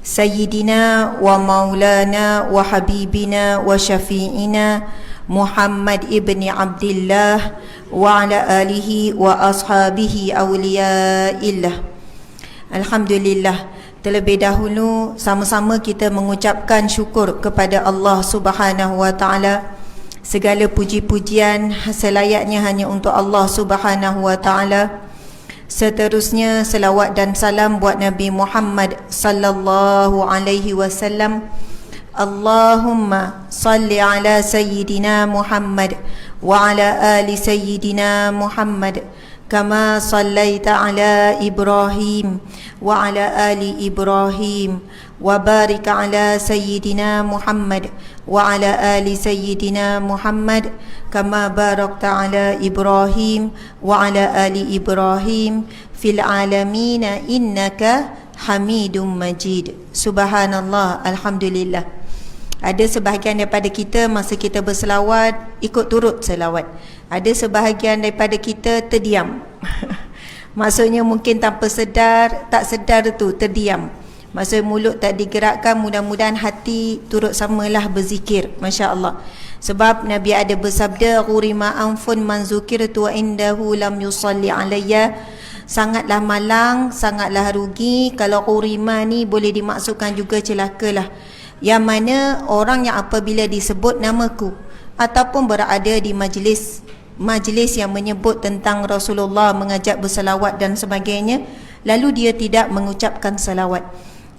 Sayyidina wa maulana wa habibina wa syafi'ina Muhammad ibni Abdillah wa ala alihi wa ashabihi awliyaillah. Alhamdulillah, terlebih dahulu sama-sama kita mengucapkan syukur kepada Allah Subhanahu wa taala. Segala puji-pujian selayaknya hanya untuk Allah Subhanahu wa taala. Seterusnya selawat dan salam buat Nabi Muhammad sallallahu alaihi wasallam. Allahumma salli ala sayyidina Muhammad wa ala ali sayyidina Muhammad kama sallaita ala Ibrahim wa ala ali Ibrahim wa barik ala sayyidina Muhammad wa ala ali sayyidina Muhammad kama barakta ala Ibrahim wa ala ali Ibrahim fil alamin innaka Hamidum Majid. Subhanallah, alhamdulillah. Ada sebahagian daripada kita masa kita berselawat ikut turut selawat. Ada sebahagian daripada kita terdiam. Maksudnya mungkin tanpa sedar, tak sedar tu terdiam. Maksudnya mulut tak digerakkan, mudah-mudahan hati turut samalah berzikir. Masya Allah. Sebab Nabi ada bersabda, "Ghurima anfun man zukirtu indahu lam yusalli alayya." Sangatlah malang, sangatlah rugi. Kalau ghurima ni boleh dimaksudkan juga celakalah. Yang mana orang yang apabila disebut namaku ataupun berada di majlis yang menyebut tentang Rasulullah, mengajak bersalawat dan sebagainya, lalu dia tidak mengucapkan salawat,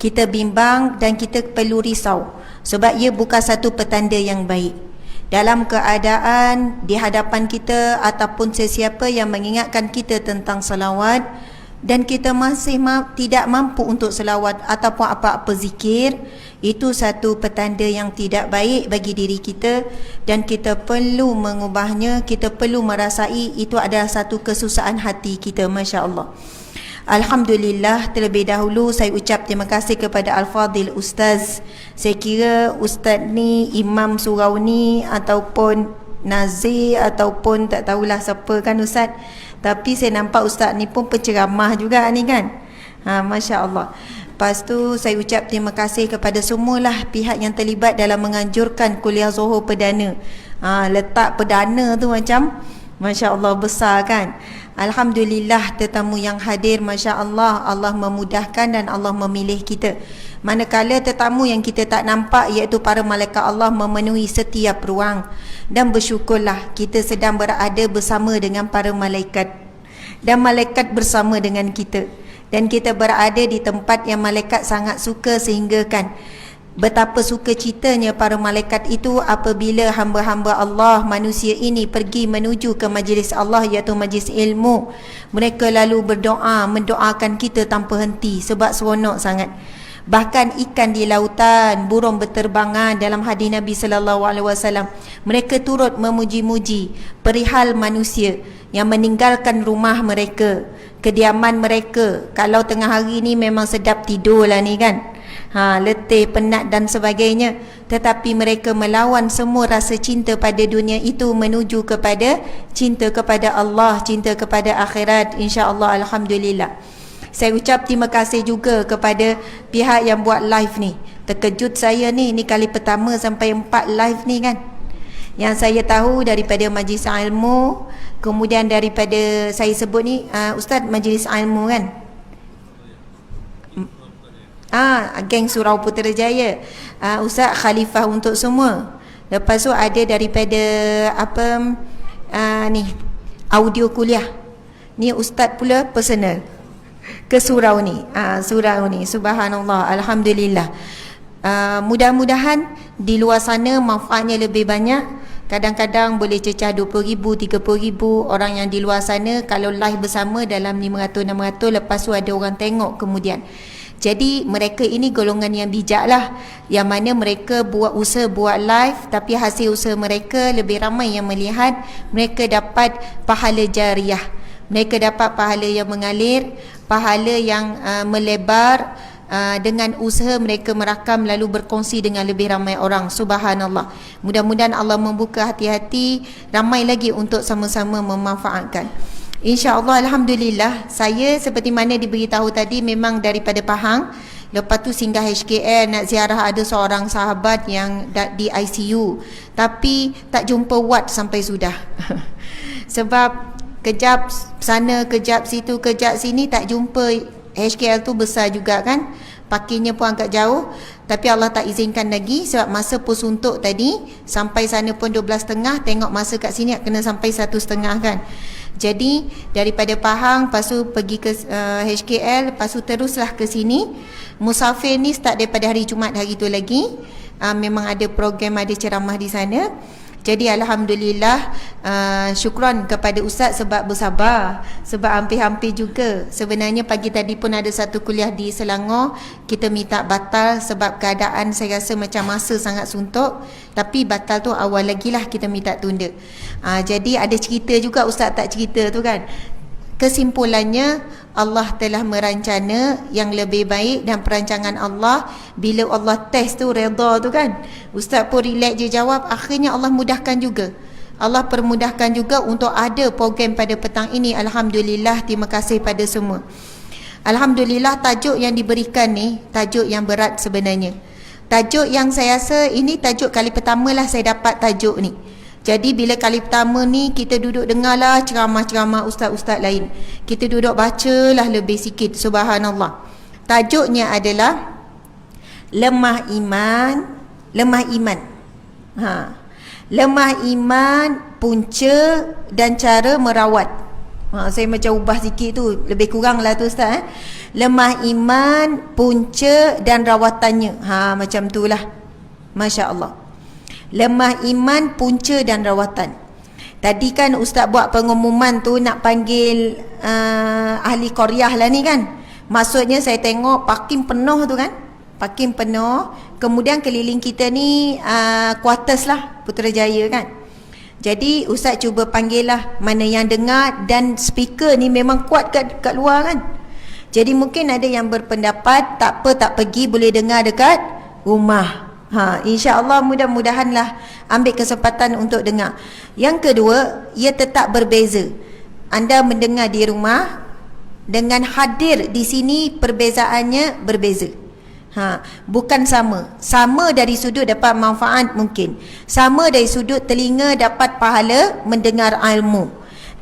kita bimbang dan kita perlu risau. Sebab ia bukan satu petanda yang baik. Dalam keadaan di hadapan kita ataupun sesiapa yang mengingatkan kita tentang salawat dan kita masih tidak mampu untuk salawat ataupun apa-apa zikir, itu satu petanda yang tidak baik bagi diri kita dan kita perlu mengubahnya. Kita perlu merasai itu adalah satu kesusahan hati kita. Masya Allah. Alhamdulillah, terlebih dahulu saya ucap terima kasih kepada Al-Fadhil Ustaz. Saya kira Ustaz ni Imam Surau ni ataupun Nazir ataupun tak tahulah siapa kan Ustaz. Tapi saya nampak Ustaz ni pun penceramah juga ni kan. Masya Allah. Lepas tu saya ucap terima kasih kepada semualah pihak yang terlibat dalam menganjurkan kuliah Zuhur perdana. Letak perdana tu macam Masya Allah besar kan. Alhamdulillah tetamu yang hadir, Masya Allah, Allah memudahkan dan Allah memilih kita. Manakala tetamu yang kita tak nampak iaitu para malaikat Allah memenuhi setiap ruang. Dan bersyukurlah kita sedang berada bersama dengan para malaikat. Dan malaikat bersama dengan kita. Dan kita berada di tempat yang malaikat sangat suka, sehingga kan betapa sukacitanya para malaikat itu apabila hamba-hamba Allah manusia ini pergi menuju ke majlis Allah iaitu majlis ilmu. Mereka lalu berdoa, mendoakan kita tanpa henti sebab seronok sangat. Bahkan ikan di lautan, burung berterbangan dalam hadis Nabi sallallahu alaihi wasallam, mereka turut memuji-muji perihal manusia yang meninggalkan rumah mereka, kediaman mereka. Kalau tengah hari ni memang sedap tidur lah ni kan, letih, penat dan sebagainya. Tetapi mereka melawan semua rasa cinta pada dunia itu menuju kepada cinta kepada Allah, cinta kepada akhirat. InsyaAllah, Alhamdulillah. Saya ucap terima kasih juga kepada pihak yang buat live ni. Terkejut saya ni kali pertama sampai 4 live ni kan. Yang saya tahu daripada majlis ilmu, kemudian daripada saya sebut ni Ustaz majlis ilmu kan, geng Surau Putrajaya, Ustaz Khalifah untuk semua. Lepas tu ada daripada ni audio kuliah ni Ustaz pula personal ke surau ni. Surau ni, subhanallah, alhamdulillah. Mudah-mudahan di luar sana manfaatnya lebih banyak. Kadang-kadang boleh cecah 20,000, 30,000 orang yang di luar sana kalau live bersama dalam 500, 600, lepas tu ada orang tengok kemudian. Jadi mereka ini golongan yang bijak lah, yang mana mereka buat usaha buat live, tapi hasil usaha mereka lebih ramai yang melihat. Mereka dapat pahala jariah, mereka dapat pahala yang mengalir, pahala yang melebar, dengan usaha mereka merakam lalu berkongsi dengan lebih ramai orang. Subhanallah. Mudah-mudahan Allah membuka hati-hati ramai lagi untuk sama-sama memanfaatkan. InsyaAllah, alhamdulillah. Saya seperti mana diberitahu tadi memang daripada Pahang. Lepas tu singgah HKL nak ziarah, ada seorang sahabat yang di ICU tapi tak jumpa ward sampai sudah. Sebab kejap sana, kejap situ, kejap sini, tak jumpa. HKL tu besar juga kan, parkirnya pun agak jauh, tapi Allah tak izinkan lagi sebab masa pos untuk tadi sampai sana pun 12.30, tengok masa kat sini kena sampai 1.30 kan. Jadi daripada Pahang lepas tu pergi ke HKL, lepas tu teruslah ke sini. Musafir ni start daripada hari Jumaat hari tu lagi. Memang ada program, ada ceramah di sana. Jadi alhamdulillah, syukran kepada Ustaz sebab bersabar. Sebab hampir-hampir juga. Sebenarnya pagi tadi pun ada satu kuliah di Selangor, kita minta batal sebab keadaan saya rasa macam masa sangat suntuk. Tapi batal tu awal lagi lah, kita minta tunda. Jadi ada cerita juga, Ustaz tak cerita tu kan. Kesimpulannya, Allah telah merancana yang lebih baik, dan perancangan Allah, bila Allah test tu redha tu kan, Ustaz pun relax je jawab, akhirnya Allah mudahkan juga. Allah permudahkan juga untuk ada program pada petang ini. Alhamdulillah, terima kasih pada semua. Alhamdulillah, tajuk yang diberikan ni tajuk yang berat sebenarnya. Tajuk yang saya rasa ini tajuk kali pertama lah saya dapat tajuk ni. Jadi bila kali pertama ni kita duduk dengarlah ceramah-ceramah ustaz-ustaz lain, kita duduk bacalah lebih sikit. Subhanallah. Tajuknya adalah lemah iman, lemah iman. Lemah iman, punca dan cara merawat. Saya macam ubah sikit tu, lebih kurang lah tu ustaz. Lemah iman, punca dan rawatannya. Macam tu lah. Masya Allah. Lemah iman, punca dan rawatan. Tadi kan Ustaz buat pengumuman tu nak panggil ahli Koryah lah ni kan. Maksudnya saya tengok parking penuh tu kan, parking penuh. Kemudian keliling kita ni quarters lah, Putrajaya kan. Jadi Ustaz cuba panggil lah mana yang dengar, dan speaker ni memang kuat kat luar kan. Jadi mungkin ada yang berpendapat tak apa, tak pergi, boleh dengar dekat rumah. InsyaAllah mudah-mudahanlah ambil kesempatan untuk dengar. Yang kedua, ia tetap berbeza. Anda mendengar di rumah dengan hadir di sini, perbezaannya berbeza. Bukan sama. Sama dari sudut dapat manfaat mungkin. Sama dari sudut telinga dapat pahala mendengar ilmu.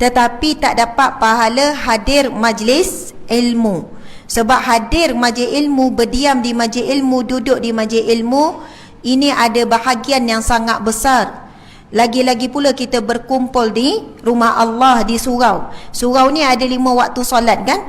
Tetapi tak dapat pahala hadir majlis ilmu. Sebab hadir majlis ilmu, berdiam di majlis ilmu, duduk di majlis ilmu, ini ada bahagian yang sangat besar. Lagi-lagi pula kita berkumpul di rumah Allah, di surau. Surau ni ada 5 waktu solat kan.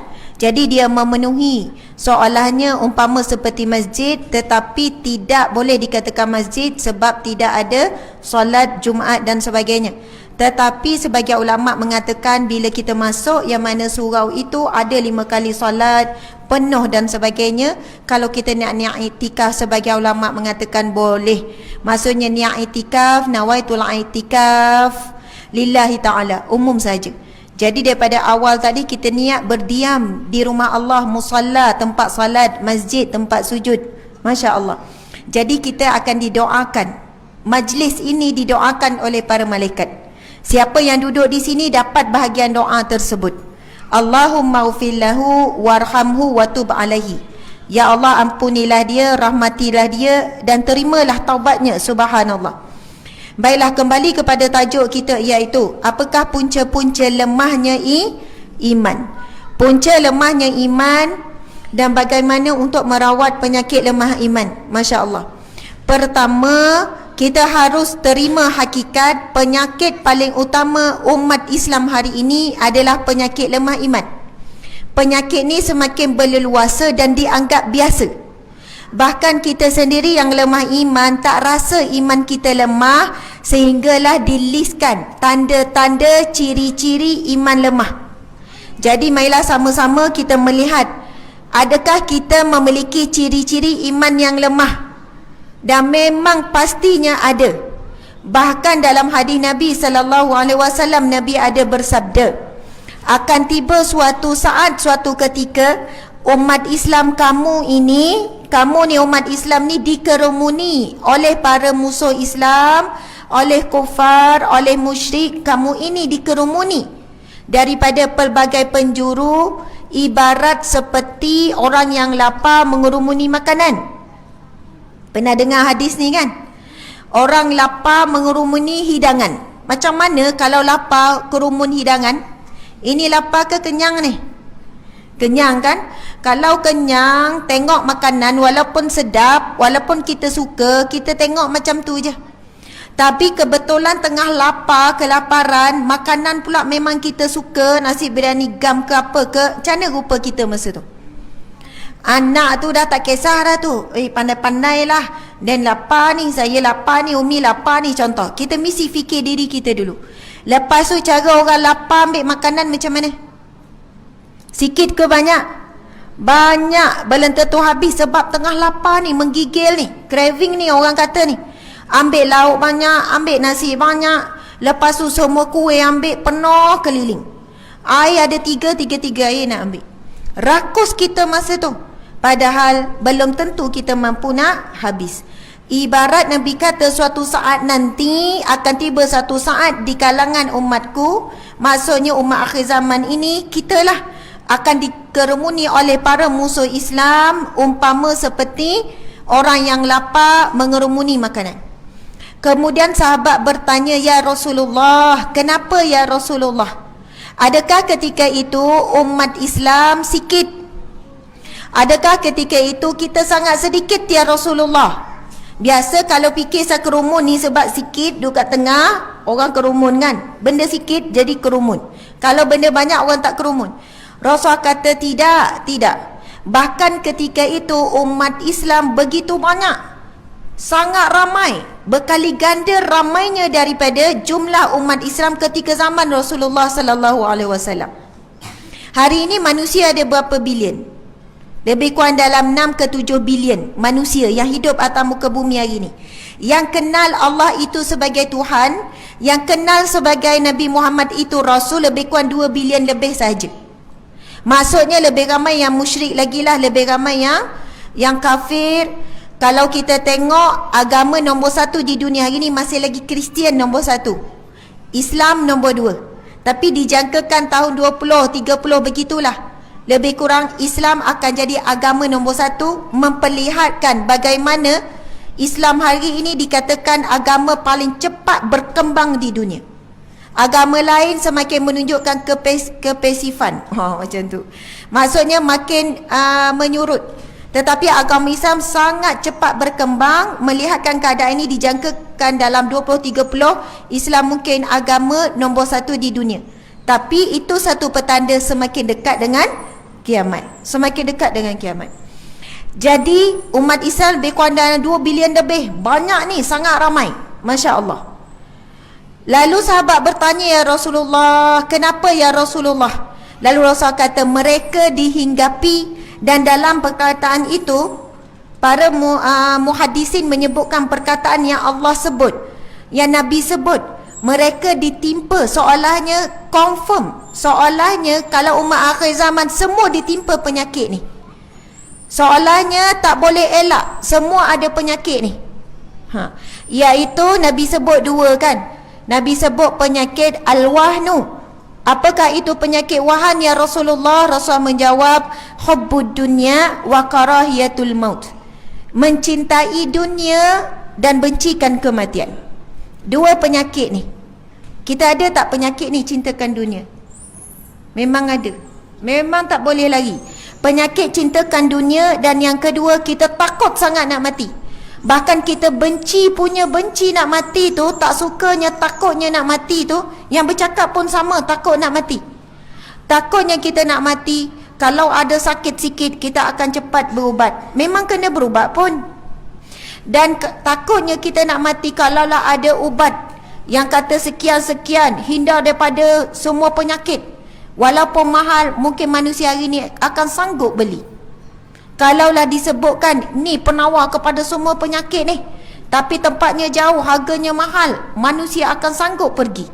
Jadi dia memenuhi, soalannya umpama seperti masjid, tetapi tidak boleh dikatakan masjid sebab tidak ada solat Jumaat dan sebagainya. Tetapi sebagai ulama mengatakan bila kita masuk yang mana surau itu ada 5 kali solat penuh dan sebagainya. Kalau kita niat iktikaf, sebagai ulama mengatakan boleh. Maksudnya niat iktikaf, nawaitul iktikaf lillahi ta'ala, umum saja. Jadi daripada awal tadi kita niat berdiam di rumah Allah, musalla, tempat salat, masjid, tempat sujud. Masya Allah. Jadi kita akan didoakan. Majlis ini didoakan oleh para malaikat. Siapa yang duduk di sini dapat bahagian doa tersebut. Allahumma ufir lahu warhamhu wa tub alaihi. Ya Allah, ampunilah dia, rahmatilah dia, dan terimalah taubatnya. Subhanallah. Baiklah, kembali kepada tajuk kita, iaitu apakah punca-punca lemahnya iman. Punca lemahnya iman dan bagaimana untuk merawat penyakit lemah iman. Masya Allah. Pertama, kita harus terima hakikat penyakit paling utama umat Islam hari ini adalah penyakit lemah iman. Penyakit ni semakin berleluasa dan dianggap biasa. Bahkan kita sendiri yang lemah iman tak rasa iman kita lemah, sehinggalah dilistkan tanda-tanda ciri-ciri iman lemah. Jadi marilah sama-sama kita melihat, adakah kita memiliki ciri-ciri iman yang lemah? Dan memang pastinya ada. Bahkan dalam hadis Nabi SAW, Nabi ada bersabda, akan tiba suatu saat, suatu ketika, umat Islam kamu ni umat Islam ni dikerumuni oleh para musuh Islam, oleh kufar, oleh musyrik. Kamu ini dikerumuni daripada pelbagai penjuru. ibarat seperti orang yang lapar mengerumuni makanan. Pernah dengar hadis ni kan? Orang lapar mengerumuni hidangan. Macam mana kalau lapar kerumun hidangan? Ini lapar ke kenyang ni? Kenyang kan? Kalau kenyang, tengok makanan walaupun sedap, walaupun kita suka, kita tengok macam tu je. Tapi kebetulan tengah lapar, kelaparan, makanan pula memang kita suka, nasi biryani gam ke apa ke, macam mana rupa kita masa tu? Anak tu dah tak kisah dah tu. Pandai-pandai lah. Dan lapar ni, saya lapar ni, Umi lapar ni, contoh. Kita mesti fikir diri kita dulu. Lepas tu cara orang lapar ambil makanan macam mana? Sikit ke banyak? Banyak. Belum tentu habis sebab tengah lapar ni, menggigil ni, craving ni orang kata ni. Ambil lauk banyak, ambil nasi banyak. Lepas tu semua kuih ambil penuh keliling. Air ada tiga air nak ambil. Rakus kita masa tu. Padahal belum tentu kita mampu nak habis. Ibarat Nabi kata suatu saat nanti akan tiba satu saat di kalangan umatku, maksudnya umat akhir zaman ini, kitalah akan dikerumuni oleh para musuh Islam umpama seperti orang yang lapar mengerumuni makanan. Kemudian sahabat bertanya, ya Rasulullah, kenapa ya Rasulullah? Adakah ketika itu umat Islam sikit? Adakah ketika itu kita sangat sedikit ya Rasulullah? Biasa kalau fikir saya kerumun ni sebab sikit duduk kat tengah, orang kerumun kan? Benda sikit jadi kerumun. Kalau benda banyak orang tak kerumun. Rasul kata tidak. Bahkan ketika itu umat Islam begitu banyak, sangat ramai, berkali ganda ramainya daripada jumlah umat Islam ketika zaman Rasulullah sallallahu alaihi wasallam. Hari ini manusia ada berapa bilion? Lebih kurang dalam 6 ke 7 bilion manusia yang hidup atas muka bumi hari ini. Yang kenal Allah itu sebagai Tuhan, yang kenal sebagai Nabi Muhammad itu Rasul, lebih kurang 2 bilion lebih sahaja. Maksudnya lebih ramai yang musyrik lagi lah, lebih ramai yang kafir. Kalau kita tengok agama nombor 1 di dunia hari ini masih lagi Kristian nombor 1, Islam nombor 2. Tapi dijangkakan tahun 20, 30 begitulah, lebih kurang Islam akan jadi agama nombor 1, memperlihatkan bagaimana Islam hari ini dikatakan agama paling cepat berkembang di dunia. Agama lain semakin menunjukkan kepasifan. Macam tu. Maksudnya makin menyurut. Tetapi agama Islam sangat cepat berkembang. Melihatkan keadaan ini dijangkakan dalam 20-30 Islam mungkin agama nombor 1 di dunia. Tapi itu satu petanda semakin dekat dengan kiamat. Semakin dekat dengan kiamat. Jadi umat Islam lebih kurang dalam 2 bilion lebih. Banyak ni, sangat ramai. Masya Allah. Lalu sahabat bertanya, ya Rasulullah, kenapa ya Rasulullah? Lalu Rasul kata mereka dihinggapi, dan dalam perkataan itu para muhadisin menyebutkan perkataan yang Allah sebut, yang Nabi sebut. Mereka ditimpa, seolahnya confirm, seolahnya kalau umat akhir zaman semua ditimpa penyakit ni, seolahnya tak boleh elak, semua ada penyakit ni. Iaitu Nabi sebut 2 kan. Nabi sebut penyakit al-wahnu. Apakah itu penyakit wahan ya Rasulullah? Rasul menjawab, hubbud dunya wa karahiyatul maut. Mencintai dunia dan bencikan kematian. 2 penyakit ni. Kita ada tak penyakit ni, cintakan dunia? Memang ada. Memang tak boleh lari. Penyakit cintakan dunia, dan yang kedua kita takut sangat nak mati. Bahkan kita benci nak mati tu, tak sukanya, takutnya nak mati tu, yang bercakap pun sama, takut nak mati. Takutnya kita nak mati, kalau ada sakit sikit kita akan cepat berubat. Memang kena berubat pun. Dan takutnya kita nak mati, kalaulah ada ubat yang kata sekian-sekian, hindar daripada semua penyakit, walaupun mahal, mungkin manusia hari ni akan sanggup beli. Kalaulah disebutkan ni penawar kepada semua penyakit ni, tapi tempatnya jauh, harganya mahal, manusia akan sanggup pergi.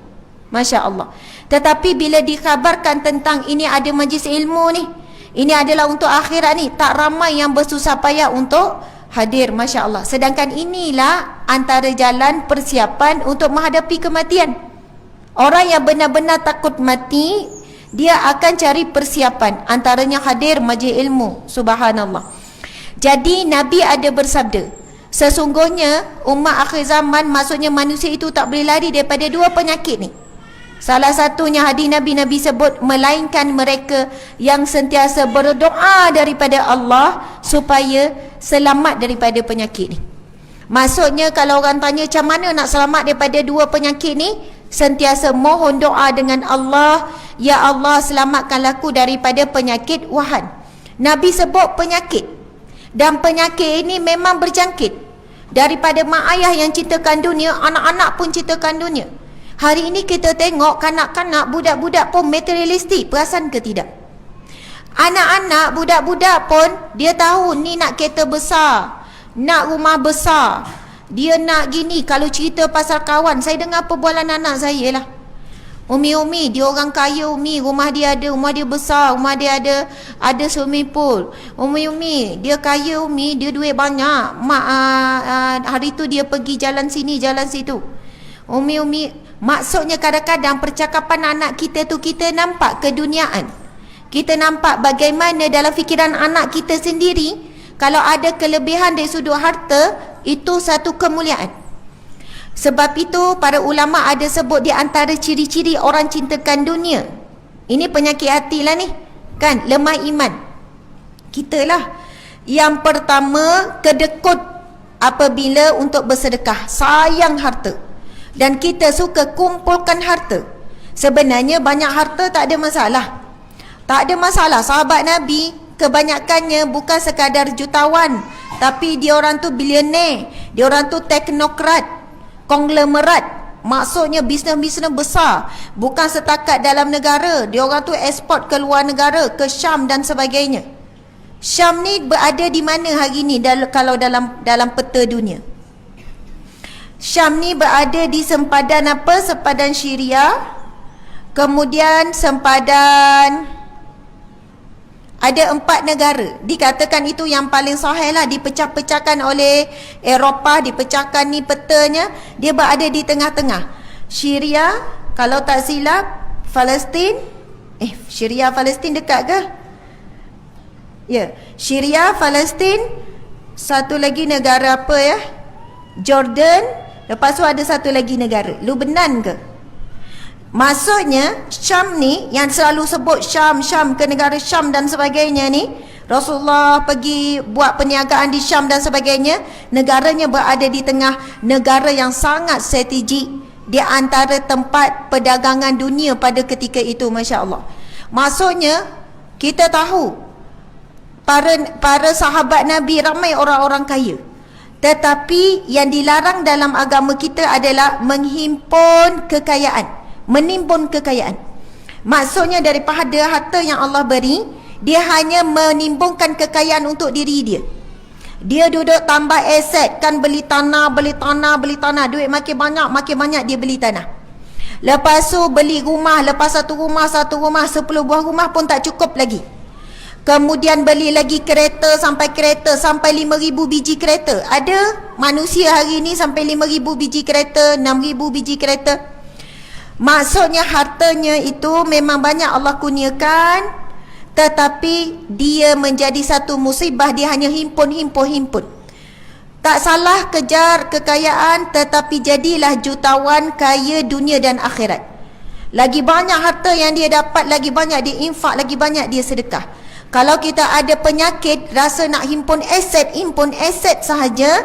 Masya Allah. Tetapi bila dikhabarkan tentang ini ada majlis ilmu ni, ini adalah untuk akhirat ni, tak ramai yang bersusah payah untuk hadir. Masya Allah. Sedangkan inilah antara jalan persiapan untuk menghadapi kematian. Orang yang benar-benar takut mati, dia akan cari persiapan, antaranya hadir majlis ilmu. Subhanallah. Jadi Nabi ada bersabda, sesungguhnya umat akhir zaman, maksudnya manusia itu tak boleh lari daripada dua penyakit ni. Salah satunya hadis Nabi sebut, melainkan mereka yang sentiasa berdoa daripada Allah supaya selamat daripada penyakit ni. Maksudnya kalau orang tanya macam mana nak selamat daripada dua penyakit ni, sentiasa mohon doa dengan Allah, ya Allah selamatkanlah aku daripada penyakit wahan. Nabi sebut penyakit, dan penyakit ini memang berjangkit daripada mak ayah yang ciptakan dunia, anak-anak pun ciptakan dunia. Hari ini kita tengok kanak-kanak, budak-budak pun materialistik, perasan ke tidak? Anak-anak, budak-budak pun dia tahu ni nak kereta besar, nak rumah besar, dia nak gini. Kalau cerita pasal kawan, saya dengar perbualan anak saya lah, Umi, dia orang kaya Umi, rumah dia besar, rumah dia ada swimming pool. Umi, dia kaya Umi, dia duit banyak. Mak hari tu dia pergi jalan sini, jalan situ. Umi, maksudnya kadang-kadang percakapan anak kita tu kita nampak keduniaan. Kita nampak bagaimana dalam fikiran anak kita sendiri, kalau ada kelebihan dari sudut harta, itu satu kemuliaan. Sebab itu para ulama ada sebut di antara ciri-ciri orang cintakan dunia. Ini penyakit hati lah ni, kan, lemah iman kita lah. Yang pertama, kedekut apabila untuk bersedekah, sayang harta, dan kita suka kumpulkan harta. Sebenarnya banyak harta tak ada masalah, tak ada masalah. Sahabat Nabi kebanyakannya bukan sekadar jutawan, tapi dia orang tu bilioner, dia orang tu teknokrat, konglomerat. Maksudnya bisnes-bisnes besar, bukan setakat dalam negara. Dia orang tu ekspor ke luar negara, ke Syam dan sebagainya. Syam ni berada di mana hari ni kalau dalam peta dunia? Syam ni berada di sempadan apa? Sempadan Syria, kemudian sempadan, ada 4 negara. Dikatakan itu yang paling sahih lah, dipecah-pecahkan oleh Eropah, dipecahkan ni petanya, dia berada di tengah-tengah. Syria, kalau tak silap, Palestin, Syria Palestin dekat ke? Ya, Syria, Palestin, satu lagi negara apa ya? Jordan. Lepas tu ada satu lagi negara, Lebanon ke? Maksudnya Syam ni yang selalu sebut Syam ke negara Syam dan sebagainya ni, Rasulullah pergi buat perniagaan di Syam dan sebagainya, negaranya berada di tengah negara yang sangat strategik di antara tempat perdagangan dunia pada ketika itu. Masya Allah. Maksudnya kita tahu para sahabat Nabi ramai orang-orang kaya, tetapi yang dilarang dalam agama kita adalah menghimpun kekayaan, menimbun kekayaan. Maksudnya daripada harta yang Allah beri, dia hanya menimbunkan kekayaan untuk diri dia. Dia duduk tambah aset, kan, beli tanah, duit makin banyak dia beli tanah. Lepas tu beli rumah, lepas satu rumah 10 buah rumah pun tak cukup lagi. Kemudian beli lagi kereta sampai 5,000 biji kereta. Ada manusia hari ni sampai 5,000 biji kereta, 6,000 biji kereta. Maksudnya hartanya itu memang banyak Allah kurniakan, tetapi dia menjadi satu musibah. Dia hanya himpun. Tak salah kejar kekayaan, tetapi jadilah jutawan kaya dunia dan akhirat. Lagi banyak harta yang dia dapat, lagi banyak dia infak, lagi banyak dia sedekah. Kalau kita ada penyakit rasa nak himpun aset sahaja,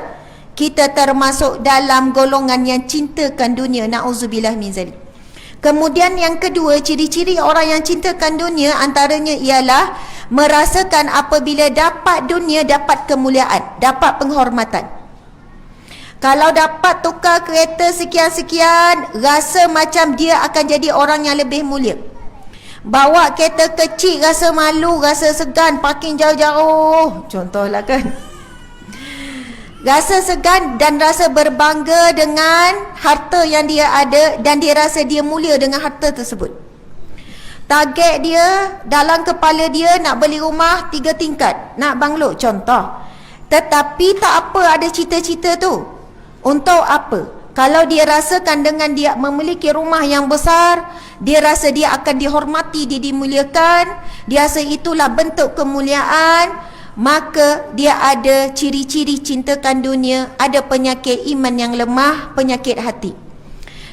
kita termasuk dalam golongan yang cintakan dunia. Na'udzubillah min zalik. Kemudian yang kedua, ciri-ciri orang yang cintakan dunia antaranya ialah merasakan apabila dapat dunia, dapat kemuliaan, dapat penghormatan. Kalau dapat tukar kereta sekian-sekian, rasa macam dia akan jadi orang yang lebih mulia. Bawa kereta kecil rasa malu, rasa segan, parking jauh-jauh, contohlah, kan. Rasa segan dan rasa berbangga dengan harta yang dia ada, dan dia rasa dia mulia dengan harta tersebut. Target dia dalam kepala dia nak beli rumah 3 tingkat, nak banglo, contoh. Tetapi tak apa ada cita-cita tu. Untuk apa? Kalau dia rasakan dengan dia memiliki rumah yang besar, dia rasa dia akan dihormati, dia dimuliakan, dia rasa itulah bentuk kemuliaan, maka dia ada ciri-ciri cintakan dunia, ada penyakit iman yang lemah, penyakit hati.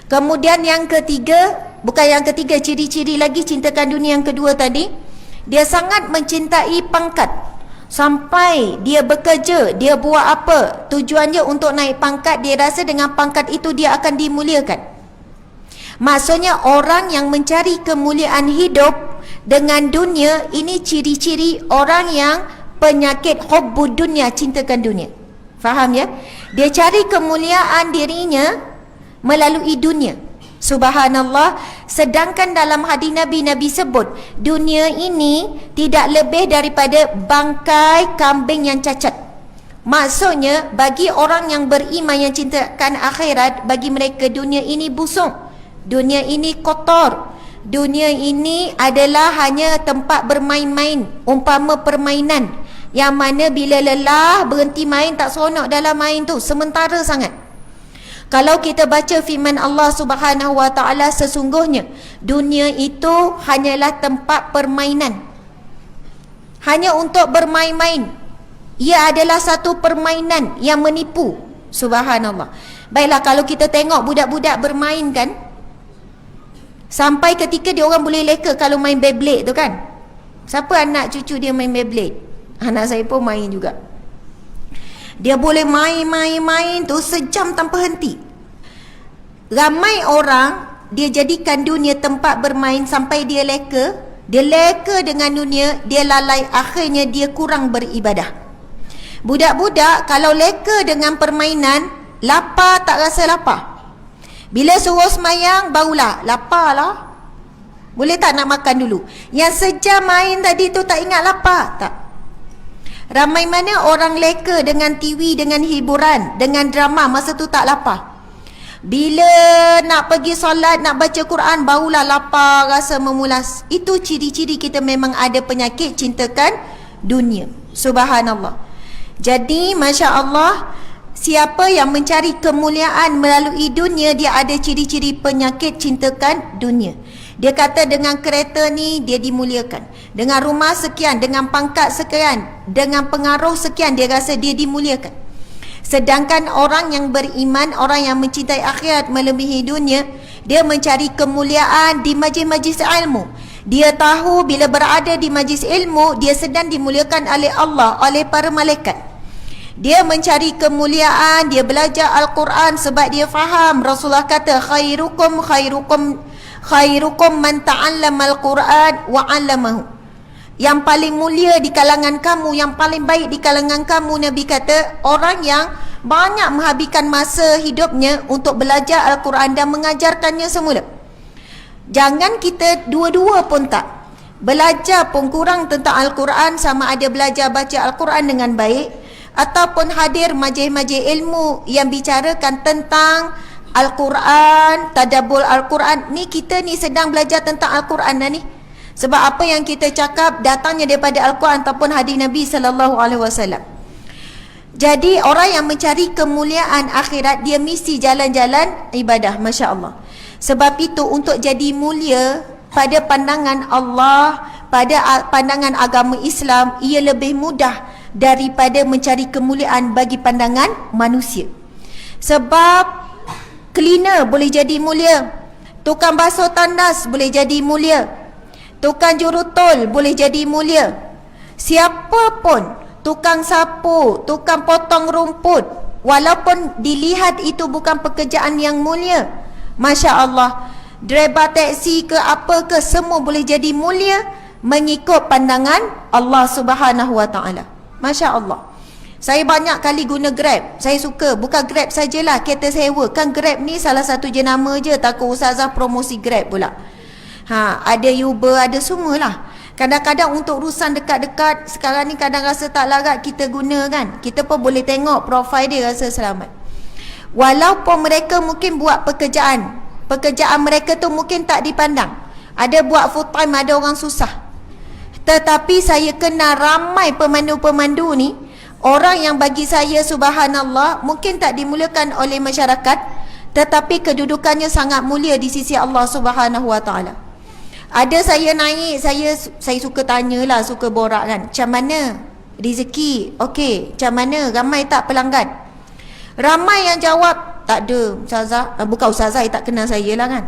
Kemudian yang ketiga, bukan yang ketiga, ciri-ciri lagi cintakan dunia yang kedua tadi, dia sangat mencintai pangkat. Sampai dia bekerja, dia buat apa, tujuannya untuk naik pangkat, dia rasa dengan pangkat itu dia akan dimuliakan. Maksudnya orang yang mencari kemuliaan hidup dengan dunia, ini ciri-ciri orang yang penyakit hubbud dunia, cintakan dunia. Faham ya? Dia cari kemuliaan dirinya melalui dunia. Subhanallah. Sedangkan dalam hadis Nabi, Nabi sebut dunia ini tidak lebih daripada bangkai kambing yang cacat. Maksudnya bagi orang yang beriman, yang cintakan akhirat, bagi mereka dunia ini busuk, dunia ini kotor, dunia ini adalah hanya tempat bermain-main, umpama permainan yang mana bila lelah berhenti main, tak seronok dalam main tu, sementara sangat. Kalau kita baca firman Allah Subhanahu wa taala, sesungguhnya dunia itu hanyalah tempat permainan, hanya untuk bermain-main. Ia adalah satu permainan yang menipu. Subhanallah. Baiklah, kalau kita tengok budak-budak bermain kan, sampai ketika dia orang boleh leka kalau main Beyblade tu kan. Siapa anak cucu dia main Beyblade? Anak saya pun main juga. Dia boleh main tu sejam tanpa henti. Ramai orang dia jadikan dunia tempat bermain sampai dia leka. Dia leka dengan dunia, dia lalai, akhirnya dia kurang beribadah. Budak-budak kalau leka dengan permainan, lapar tak rasa lapar. Bila suruh semayang barulah lapar lah. Boleh tak nak makan dulu? Yang sejam main tadi tu tak ingat lapar tak? Ramai mana orang leka dengan TV, dengan hiburan, dengan drama, masa tu tak lapar. Bila nak pergi solat, nak baca Quran, barulah lapar, rasa memulas. Itu ciri-ciri kita memang ada penyakit cintakan dunia. Subhanallah. Jadi Masya Allah, siapa yang mencari kemuliaan melalui dunia, dia ada ciri-ciri penyakit cintakan dunia. Dia kata dengan kereta ni dia dimuliakan, dengan rumah sekian, dengan pangkat sekian, dengan pengaruh sekian, dia rasa dia dimuliakan. Sedangkan orang yang beriman, orang yang mencintai akhirat melebihi dunia, dia mencari kemuliaan di majlis-majlis ilmu. Dia tahu bila berada di majlis ilmu, dia sedang dimuliakan oleh Allah, oleh para malaikat. Dia mencari kemuliaan, dia belajar Al-Quran sebab dia faham. Rasulullah kata khairukum man ta'allama al-Quran wa 'allamahu. Yang paling mulia di kalangan kamu, yang paling baik di kalangan kamu, Nabi kata, orang yang banyak menghabiskan masa hidupnya untuk belajar Al-Quran dan mengajarkannya semula. Jangan kita dua-dua pun tak. Belajar pun kurang tentang Al-Quran, sama ada belajar baca Al-Quran dengan baik ataupun hadir majlis-majlis ilmu yang bicarakan tentang Al-Quran, tadabbur Al-Quran. Ni kita ni sedang belajar tentang Al-Quran dah ni. Sebab apa yang kita cakap datangnya daripada Al-Quran ataupun hadis Nabi SAW. Jadi orang yang mencari kemuliaan akhirat, dia mesti jalan-jalan ibadah. Masya Allah. Sebab itu untuk jadi mulia pada pandangan Allah, pada pandangan agama Islam, ia lebih mudah daripada mencari kemuliaan bagi pandangan manusia. Sebab cleaner boleh jadi mulia, tukang basuh tandas boleh jadi mulia, tukang jurutol boleh jadi mulia, siapa pun, tukang sapu, tukang potong rumput, walaupun dilihat itu bukan pekerjaan yang mulia, Masya Allah, driver taksi ke apa ke, semua boleh jadi mulia mengikut pandangan Allah Subhanahu wa taala. Masya Allah. Saya banyak kali guna Grab. Saya suka. Bukan Grab sajalah, kereta sewa. Kan Grab ni salah satu jenama je. Takut Ustazah promosi Grab pula. Ada Uber, ada semualah. Kadang-kadang untuk urusan dekat-dekat, sekarang ni kadang rasa tak larat kita guna kan. Kita pun boleh tengok profil dia, rasa selamat. Walaupun mereka mungkin buat pekerjaan mereka tu mungkin tak dipandang. Ada buat full time, ada orang susah. Tetapi saya kenal ramai pemandu-pemandu ni, orang yang bagi saya subhanallah mungkin tak dimuliakan oleh masyarakat, tetapi kedudukannya sangat mulia di sisi Allah Subhanahu Wa Taala. Ada saya naik, saya suka tanyalah, suka borak kan, macam mana rezeki, okey, macam mana, ramai tak pelanggan? Ramai yang jawab, tak ada ustazah, bukan ustazah, tak kenal saya lah kan.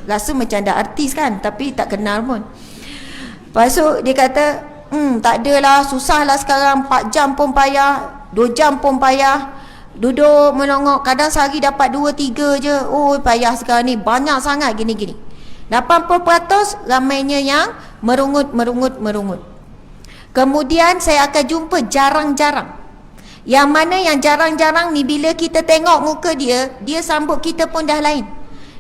Rasa macam ada artis kan, tapi tak kenal pun. Lepas tu dia kata, tak adalah, susah lah sekarang, 4 jam pun payah, 2 jam pun payah, duduk melongok, kadang sehari dapat 2-3 je. Oh payah sekarang ni, banyak sangat gini-gini. 80% ramainya yang merungut. Kemudian saya akan jumpa jarang-jarang. Yang mana yang jarang-jarang ni, bila kita tengok muka dia, dia sambut kita pun dah lain.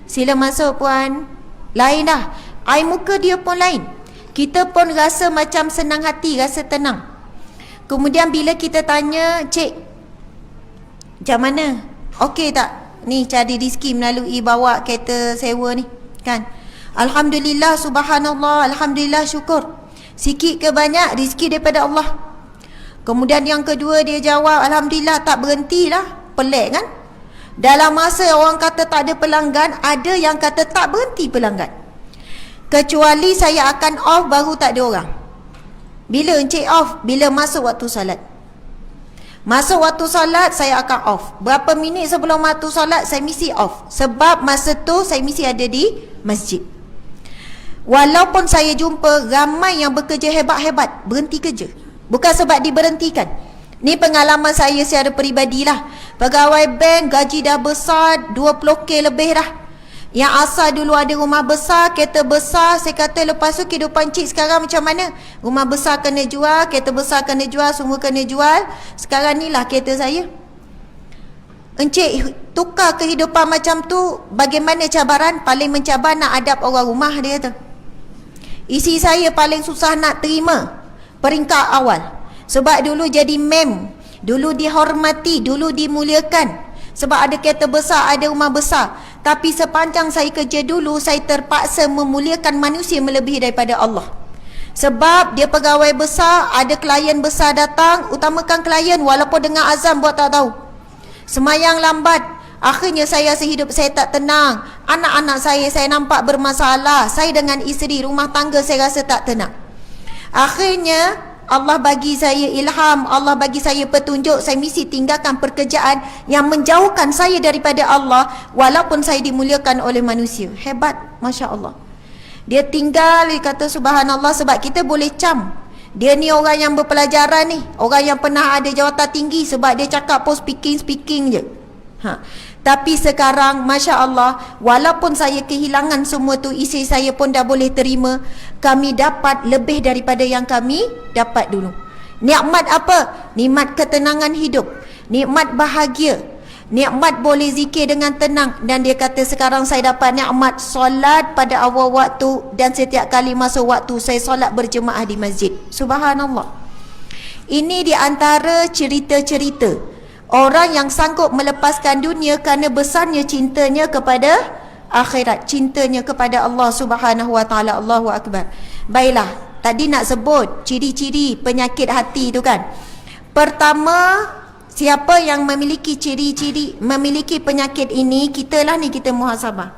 Sila masuk puan, lain dah. Air muka dia pun lain. Kita pun rasa macam senang hati, rasa tenang. Kemudian bila kita tanya, cik, macam mana? Okey tak? Ni cari rezeki melalui bawa kereta sewa ni, kan? Alhamdulillah, subhanallah, alhamdulillah, syukur. Sikit ke banyak, rezeki daripada Allah. Kemudian yang kedua dia jawab, alhamdulillah, tak berhentilah. Pelik kan? Dalam masa orang kata tak ada pelanggan, ada yang kata tak berhenti pelanggan. Kecuali saya akan off, baru tak ada orang. Bila encik off? Bila masuk waktu salat. Masuk waktu salat, saya akan off. Berapa minit sebelum waktu salat, saya mesti off. Sebab masa tu saya mesti ada di masjid. Walaupun saya jumpa ramai yang bekerja hebat-hebat, berhenti kerja, bukan sebab diberhentikan. Ni pengalaman saya secara peribadilah. Pegawai bank gaji dah besar, 20k lebih dah. Yang asal dulu ada rumah besar, kereta besar, saya kata lepas tu kehidupan cik sekarang macam mana? Rumah besar kena jual, kereta besar kena jual, semua kena jual. Sekarang ni lah kereta saya. Encik tukar kehidupan macam tu, bagaimana cabaran? Paling mencabar nak adab orang rumah, dia kata. Isi saya paling susah nak terima peringkat awal. Sebab dulu jadi mem, dulu dihormati, dulu dimuliakan. Sebab ada kereta besar, ada rumah besar. Tapi sepanjang saya kerja dulu, saya terpaksa memuliakan manusia melebihi daripada Allah. Sebab dia pegawai besar, ada klien besar datang, utamakan klien walaupun dengan azam buat tak tahu. Semayang lambat, akhirnya saya sehidup saya tak tenang. Anak-anak saya nampak bermasalah. Saya dengan isteri, rumah tangga saya rasa tak tenang. Akhirnya Allah bagi saya ilham, Allah bagi saya petunjuk. Saya mesti tinggalkan pekerjaan yang menjauhkan saya daripada Allah, walaupun saya dimuliakan oleh manusia. Hebat, Masya Allah. Dia tinggal, dia kata subhanallah. Sebab kita boleh cam, dia ni orang yang berpelajaran ni, orang yang pernah ada jawatan tinggi. Sebab dia cakap pun speaking je. Tapi sekarang Masya Allah, walaupun saya kehilangan semua tu, isteri saya pun dah boleh terima. Kami dapat lebih daripada yang kami dapat dulu. Nikmat apa? Nikmat ketenangan hidup, nikmat bahagia, nikmat boleh zikir dengan tenang. Dan dia kata sekarang saya dapat nikmat solat pada awal waktu. Dan setiap kali masuk waktu, saya solat berjemaah di masjid. Subhanallah. Ini di antara cerita-cerita orang yang sanggup melepaskan dunia kerana besarnya cintanya kepada akhirat, cintanya kepada Allah Subhanahu Wa Taala. Allahu Akbar. Baiklah, tadi nak sebut ciri-ciri penyakit hati tu kan. Pertama, siapa yang memiliki ciri-ciri memiliki penyakit ini, kita muhasabah.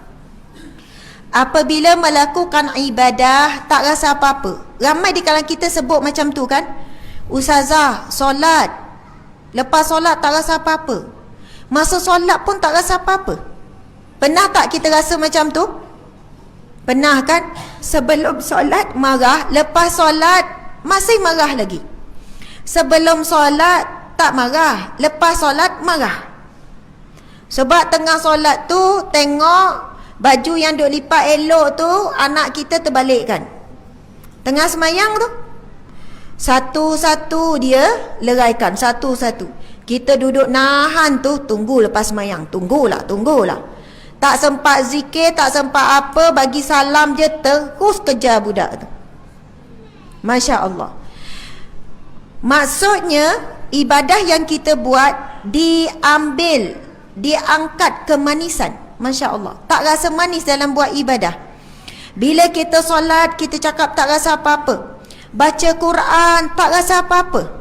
Apabila melakukan ibadah tak rasa apa-apa. Ramai di kalangan kita sebut macam tu kan. Ustazah, solat, lepas solat tak rasa apa-apa. Masa solat pun tak rasa apa-apa. Pernah tak kita rasa macam tu? Pernah kan? Sebelum solat marah, lepas solat masih marah lagi. Sebelum solat tak marah, lepas solat marah. Sebab tengah solat tu tengok baju yang duk lipat elok tu, anak kita terbalikkan. Tengah semayang tu, satu-satu dia leraikan, satu-satu. Kita duduk nahan tu, tunggu lepas semayang, tunggulah. Tak sempat zikir, tak sempat apa, bagi salam je terus kejar budak tu. Masya Allah. Maksudnya ibadah yang kita buat diambil, diangkat kemanisan. Masya Allah. Tak rasa manis dalam buat ibadah. Bila kita solat, kita cakap tak rasa apa-apa. Baca Quran tak rasa apa-apa.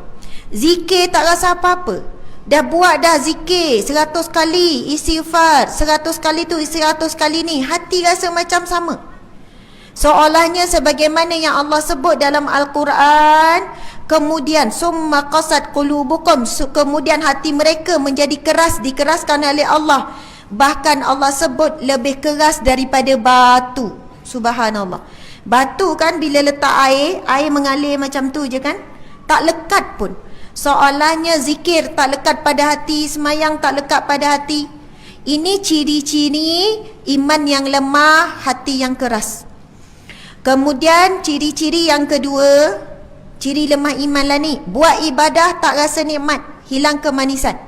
Zikir tak rasa apa-apa. Dah buat dah zikir 100 kali, istighfar 100 kali tu, 100 kali ni, hati rasa macam sama. Seolahnya sebagaimana yang Allah sebut dalam Al-Quran, kemudian summa qasat qulubukum, kemudian hati mereka menjadi keras, dikeraskan oleh Allah. Bahkan Allah sebut lebih keras daripada batu. Subhanallah. Batu kan bila letak air mengalir macam tu je kan, tak lekat pun. Soalnya zikir tak lekat pada hati, semayang tak lekat pada hati. Ini ciri-ciri iman yang lemah, hati yang keras. Kemudian ciri-ciri yang kedua, ciri lemah iman lah ni, buat ibadah tak rasa nikmat, hilang kemanisan.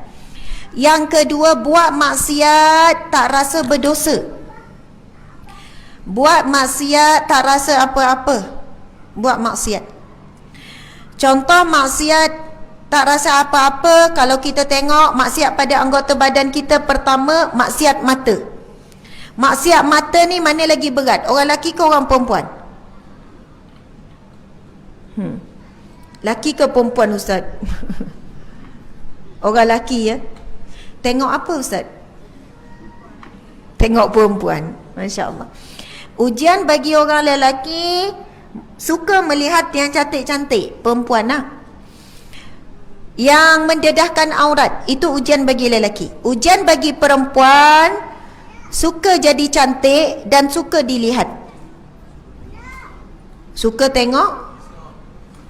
Yang kedua, buat maksiat tak rasa berdosa. Buat maksiat tak rasa apa-apa. Buat maksiat. Contoh maksiat tak rasa apa-apa kalau kita tengok maksiat pada anggota badan kita. Pertama, maksiat mata. Maksiat mata ni mana lagi berat? Orang lelaki ke orang perempuan? Laki ke perempuan Ustaz? Orang lelaki ya. Tengok apa Ustaz? Tengok perempuan. Masya Allah. Ujian bagi orang lelaki, suka melihat yang cantik-cantik, perempuan lah. Yang mendedahkan aurat, itu ujian bagi lelaki. Ujian bagi perempuan, suka jadi cantik dan suka dilihat. Suka tengok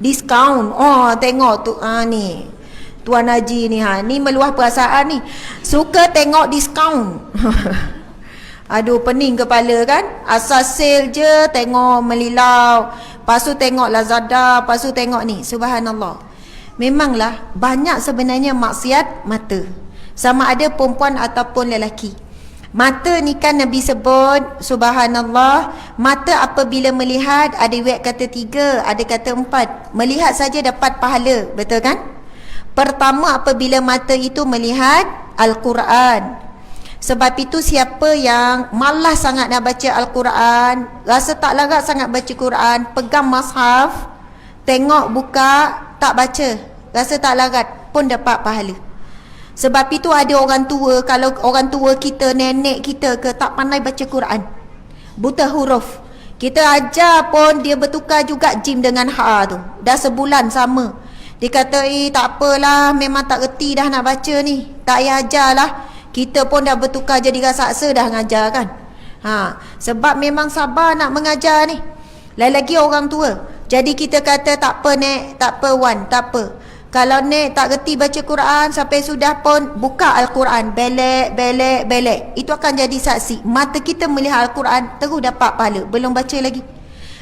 diskaun. Oh, tengok tu ni Tuan Haji ni, ni meluah perasaan ni. Suka tengok diskaun. Aduh, pening kepala kan. Asal sale je tengok melilau, lepas tu tengok Lazada, lepas tu tengok ni. Subhanallah. Memanglah banyak sebenarnya maksiat mata, sama ada perempuan ataupun lelaki. Mata ni kan Nabi sebut, subhanallah, mata apabila melihat, ada riwayat kata 3, ada kata 4. Melihat saja dapat pahala, betul kan? Pertama, apabila mata itu melihat Al-Quran. Sebab itu siapa yang malas sangat nak baca Al-Quran, rasa tak larat sangat baca Quran, pegang mushaf, tengok buka, tak baca, rasa tak larat, pun dapat pahala. Sebab itu ada orang tua, kalau orang tua kita, nenek kita ke, tak pandai baca Quran, buta huruf, kita ajar pun dia bertukar juga jim dengan ha tu. Dah sebulan sama, dia kata tak apalah, memang tak reti dah nak baca ni, tak payah ajar lah. Kita pun dah bertukar jadi rasaksa dah ngajar kan. Sebab memang sabar nak mengajar ni, lagi orang tua. Jadi kita kata tak apa nek, tak apa wan, tak apa. Kalau nek tak reti baca Quran, sampai sudah pun buka Al-Quran, belek. Itu akan jadi saksi. Mata kita melihat Al-Quran, terus dapat pahala, belum baca lagi.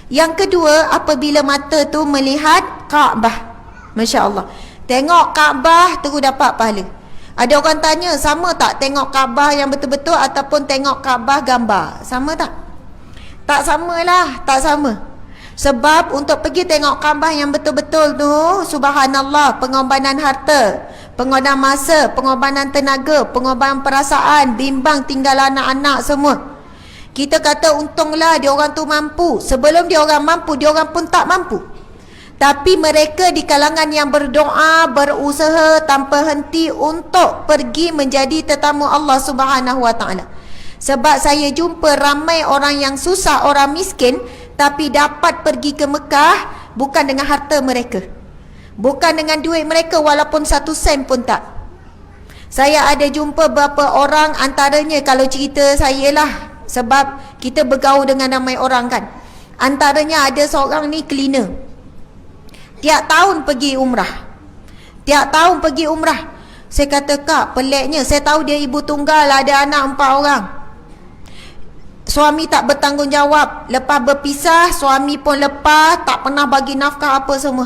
Yang kedua, apabila mata tu melihat Kaabah, Masya Allah, tengok Kaabah terus dapat pahala. Ada orang tanya, sama tak tengok Kaabah yang betul-betul ataupun tengok Kaabah gambar? Sama tak? Tak samalah, tak sama. Sebab untuk pergi tengok Kaabah yang betul-betul tu, subhanallah, pengorbanan harta, pengorbanan masa, pengorbanan tenaga, pengorbanan perasaan, bimbang tinggal anak-anak semua. Kita kata untunglah dia orang tu mampu. Sebelum dia orang mampu, dia orang pun tak mampu. Tapi mereka di kalangan yang berdoa, berusaha tanpa henti untuk pergi menjadi tetamu Allah Subhanahu Wa Taala. Sebab saya jumpa ramai orang yang susah, orang miskin, tapi dapat pergi ke Mekah bukan dengan harta mereka, bukan dengan duit mereka, walaupun 1 sen pun tak. Saya ada jumpa beberapa orang, antaranya kalau cerita saya lah, sebab kita bergaul dengan ramai orang kan. Antaranya ada seorang ni cleaner, tiap tahun pergi umrah. Saya kata, Kak, peliknya, saya tahu dia ibu tunggal, ada anak 4 orang. Suami tak bertanggungjawab, lepas berpisah suami pun lepas, tak pernah bagi nafkah apa semua.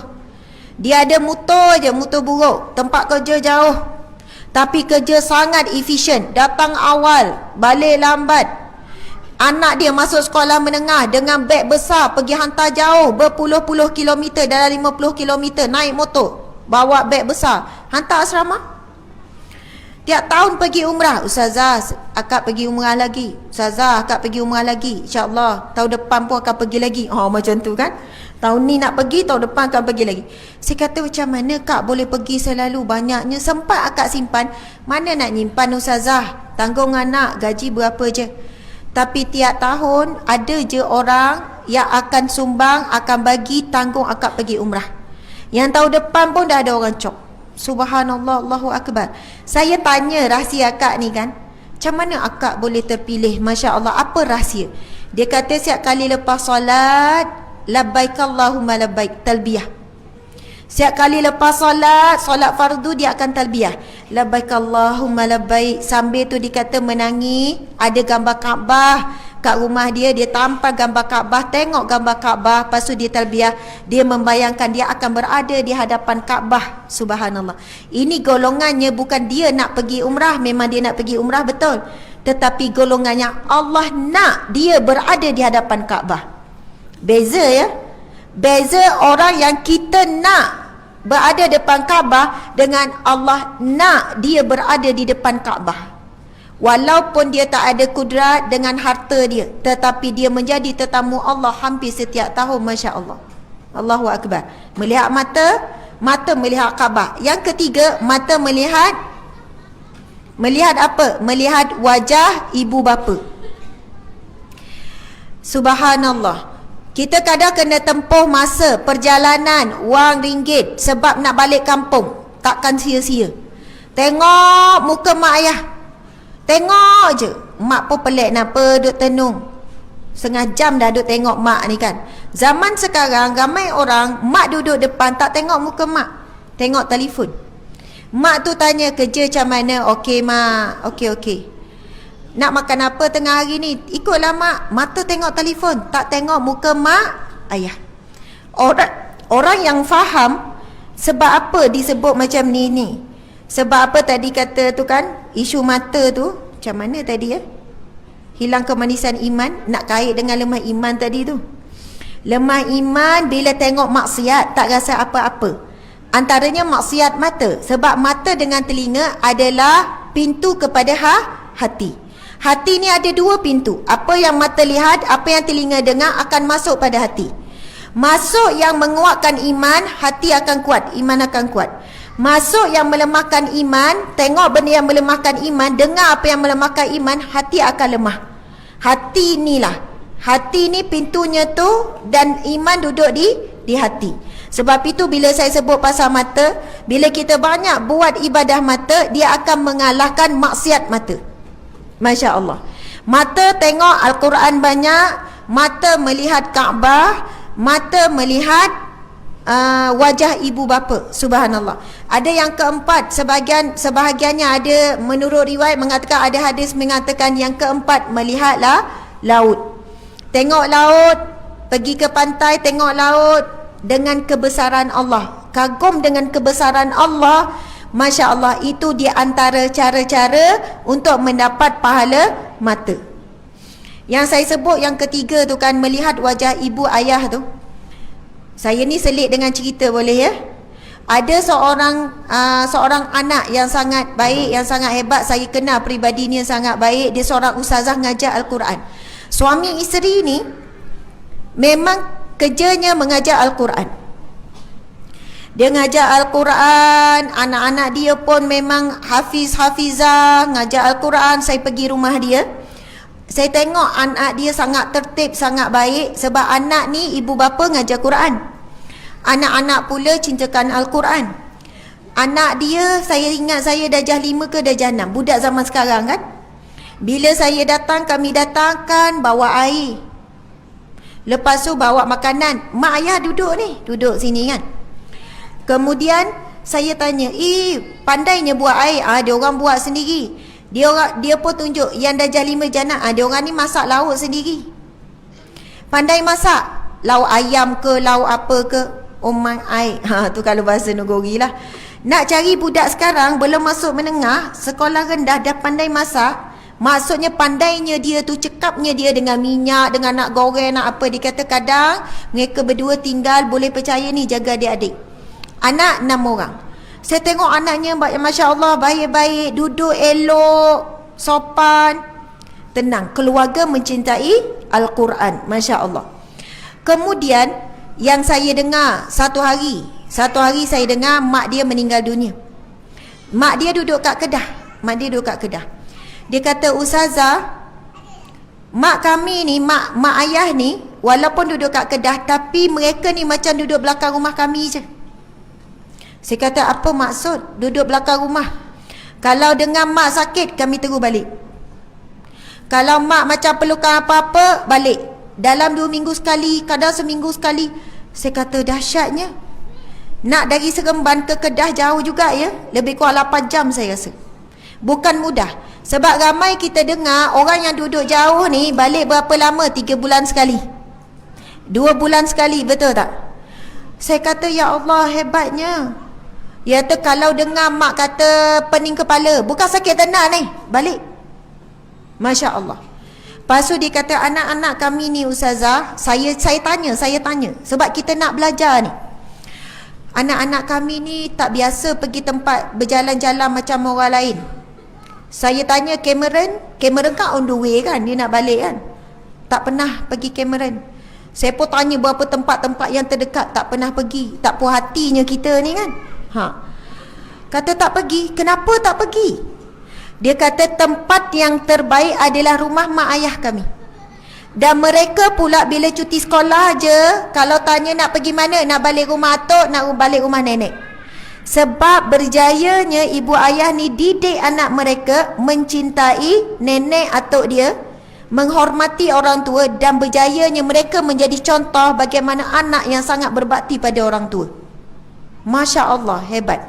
Dia ada motor je, motor buruk, tempat kerja jauh, tapi kerja sangat efisien, datang awal, balik lambat. Anak dia masuk sekolah menengah dengan beg besar, pergi hantar jauh, berpuluh-puluh kilometer, dalam 50 kilometer, naik motor, bawa beg besar, hantar asrama. Tiap tahun pergi umrah. Ustazah, akak pergi umrah lagi. Ustazah, akak pergi umrah lagi, InsyaAllah tahun depan pun akan pergi lagi. Macam tu kan. Tahun ni nak pergi, tahun depan akan pergi lagi. Saya kata macam mana Kak boleh pergi selalu banyaknya? Sempat akak simpan. Mana nak nyimpan Ustazah? Tanggung anak, gaji berapa je. Tapi tiap tahun ada je orang yang akan sumbang, akan bagi, tanggung akak pergi umrah. Yang tahun depan pun dah ada orang cop. Subhanallah, Allahu Akbar. Saya tanya rahsia akak ni kan, macam mana akak boleh terpilih? Masya Allah, apa rahsia? Dia kata setiap kali lepas solat, labbaik Allahumma labbaik, talbiyah. Setiap kali lepas solat fardu dia akan talbiyah. Labbaik Allahumma labbaik. Sambil tu dia kata menangis, ada gambar Kaabah kat rumah dia, dia tampal gambar Kaabah, tengok gambar Kaabah, lepas tu dia talbiyah, dia membayangkan dia akan berada di hadapan Kaabah. Subhanallah. Ini golongannya bukan dia nak pergi umrah, memang dia nak pergi umrah betul, tetapi golongannya Allah nak dia berada di hadapan Kaabah. Beza ya. Beza orang yang kita nak berada depan Kaabah dengan Allah nak dia berada di depan Kaabah. Walaupun dia tak ada kudrat dengan harta dia, tetapi dia menjadi tetamu Allah hampir setiap tahun. Masya Allah. Allahu Akbar. Melihat mata, mata melihat Kaabah. Yang ketiga, mata melihat apa? Melihat wajah ibu bapa. Subhanallah. Kita kadang kena tempuh masa perjalanan wang ringgit sebab nak balik kampung. Takkan sia-sia. Tengok muka mak ayah. Tengok je. Mak pun pelik kenapa duduk tenung. Setengah jam dah duduk tengok mak ni kan. Zaman sekarang ramai orang mak duduk depan tak tengok muka mak. Tengok telefon. Mak tu tanya kerja macam mana? Okey mak. Okey. Nak makan apa tengah hari ni? Ikutlah mak. Mata tengok telefon, tak tengok muka mak ayah. Orang yang faham sebab apa disebut macam ni. Sebab apa tadi kata tu kan, isu mata tu macam mana tadi ya? Hilang kemanisan iman. Nak kait dengan lemah iman tadi tu. Lemah iman bila tengok maksiat tak rasa apa-apa. Antaranya maksiat mata. Sebab mata dengan telinga adalah pintu kepada hati. Hati ni ada dua pintu. Apa yang mata lihat, apa yang telinga dengar akan masuk pada hati. Masuk yang menguatkan iman, hati akan kuat, iman akan kuat. Masuk yang melemahkan iman, tengok benda yang melemahkan iman, dengar apa yang melemahkan iman, hati akan lemah. Hati inilah. Hati ni pintunya tu, dan iman duduk di hati. Sebab itu bila saya sebut pasal mata, bila kita banyak buat ibadah mata, dia akan mengalahkan maksiat mata. Masya Allah. Mata tengok Al-Quran banyak, mata melihat Kaabah, mata melihat wajah ibu bapa. Subhanallah. Ada yang keempat, sebahagiannya ada menurut riwayat mengatakan, ada hadis mengatakan yang keempat melihatlah laut. Tengok laut, pergi ke pantai tengok laut dengan kebesaran Allah. Kagum dengan kebesaran Allah. Masya Allah, itu di antara cara-cara untuk mendapat pahala mata. Yang saya sebut yang ketiga tu kan, melihat wajah ibu ayah tu. Saya ni selit dengan cerita boleh ya? Ada seorang anak yang sangat baik, yang sangat hebat. Saya kenal peribadinya sangat baik. Dia seorang ustazah ngajar Al-Quran. Suami isteri ni memang kerjanya mengajar Al-Quran. Dia ngajar Al-Quran, anak-anak dia pun memang hafizah, ngajar Al-Quran. Saya pergi rumah dia, saya tengok anak dia sangat tertib, sangat baik. Sebab anak ni ibu bapa ngajar Quran, anak-anak pula cintakan Al-Quran. Anak dia, saya ingat saya darjah 5 ke darjah 6, budak zaman sekarang kan. Bila saya datang, kami datangkan bawa air, lepas tu bawa makanan. Mak ayah duduk sini kan. Kemudian saya tanya, pandainya buat air? Dia orang buat sendiri. Dia pun tunjuk yang darjah 5 jana. Dia orang ni masak lauk sendiri. Pandai masak. Lauk ayam ke, lauk apa ke. Omang air. Tu kalau bahasa Negeri lah. Nak cari budak sekarang belum masuk menengah, sekolah rendah dah pandai masak. Maksudnya pandainya dia tu, cekapnya dia dengan minyak, dengan nak goreng, nak apa. Dia kata kadang mereka berdua tinggal, boleh percaya ni, jaga adik-adik. Anak 6 orang. Saya tengok anaknya, Masya Allah, baik-baik, duduk elok, sopan, tenang. Keluarga mencintai Al-Quran. Masya Allah. Kemudian yang saya dengar satu hari saya dengar mak dia meninggal dunia. Mak dia duduk kat Kedah. Dia kata, Ustazah, mak kami ni, mak ayah ni, walaupun duduk kat Kedah, tapi mereka ni macam duduk belakang rumah kami je. Saya kata, apa maksud duduk belakang rumah? Kalau dengar mak sakit, kami terus balik. Kalau mak macam perlukan apa-apa, balik. Dalam 2 minggu sekali, kadang seminggu sekali. Saya kata, dahsyatnya. Nak dari Seremban ke Kedah jauh juga ya. Lebih kurang 8 jam saya rasa. Bukan mudah. Sebab ramai kita dengar orang yang duduk jauh ni balik berapa lama? 3 bulan sekali, 2 bulan sekali, betul tak? Saya kata, ya Allah, hebatnya. Ya tu, kalau dengar mak kata pening kepala, bukan sakit tenang ni, balik. Masya Allah. Lepas tu dia kata, anak-anak kami ni Ustazah, saya tanya sebab kita nak belajar ni. Anak-anak kami ni tak biasa pergi tempat berjalan-jalan macam orang lain. Saya tanya Cameron kan on the way kan, dia nak balik kan, tak pernah pergi Cameron. Saya pun tanya berapa tempat-tempat yang terdekat, tak pernah pergi. Tak puas hatinya kita ni kan. Kata tak pergi. Kenapa tak pergi? Dia kata tempat yang terbaik adalah rumah mak ayah kami. Dan mereka pula bila cuti sekolah je, kalau tanya nak pergi mana, nak balik rumah atuk, nak balik rumah nenek. Sebab berjayanya ibu ayah ni didik anak mereka mencintai nenek atuk dia, menghormati orang tua, dan berjayanya mereka menjadi contoh bagaimana anak yang sangat berbakti pada orang tua. Masya Allah, hebat.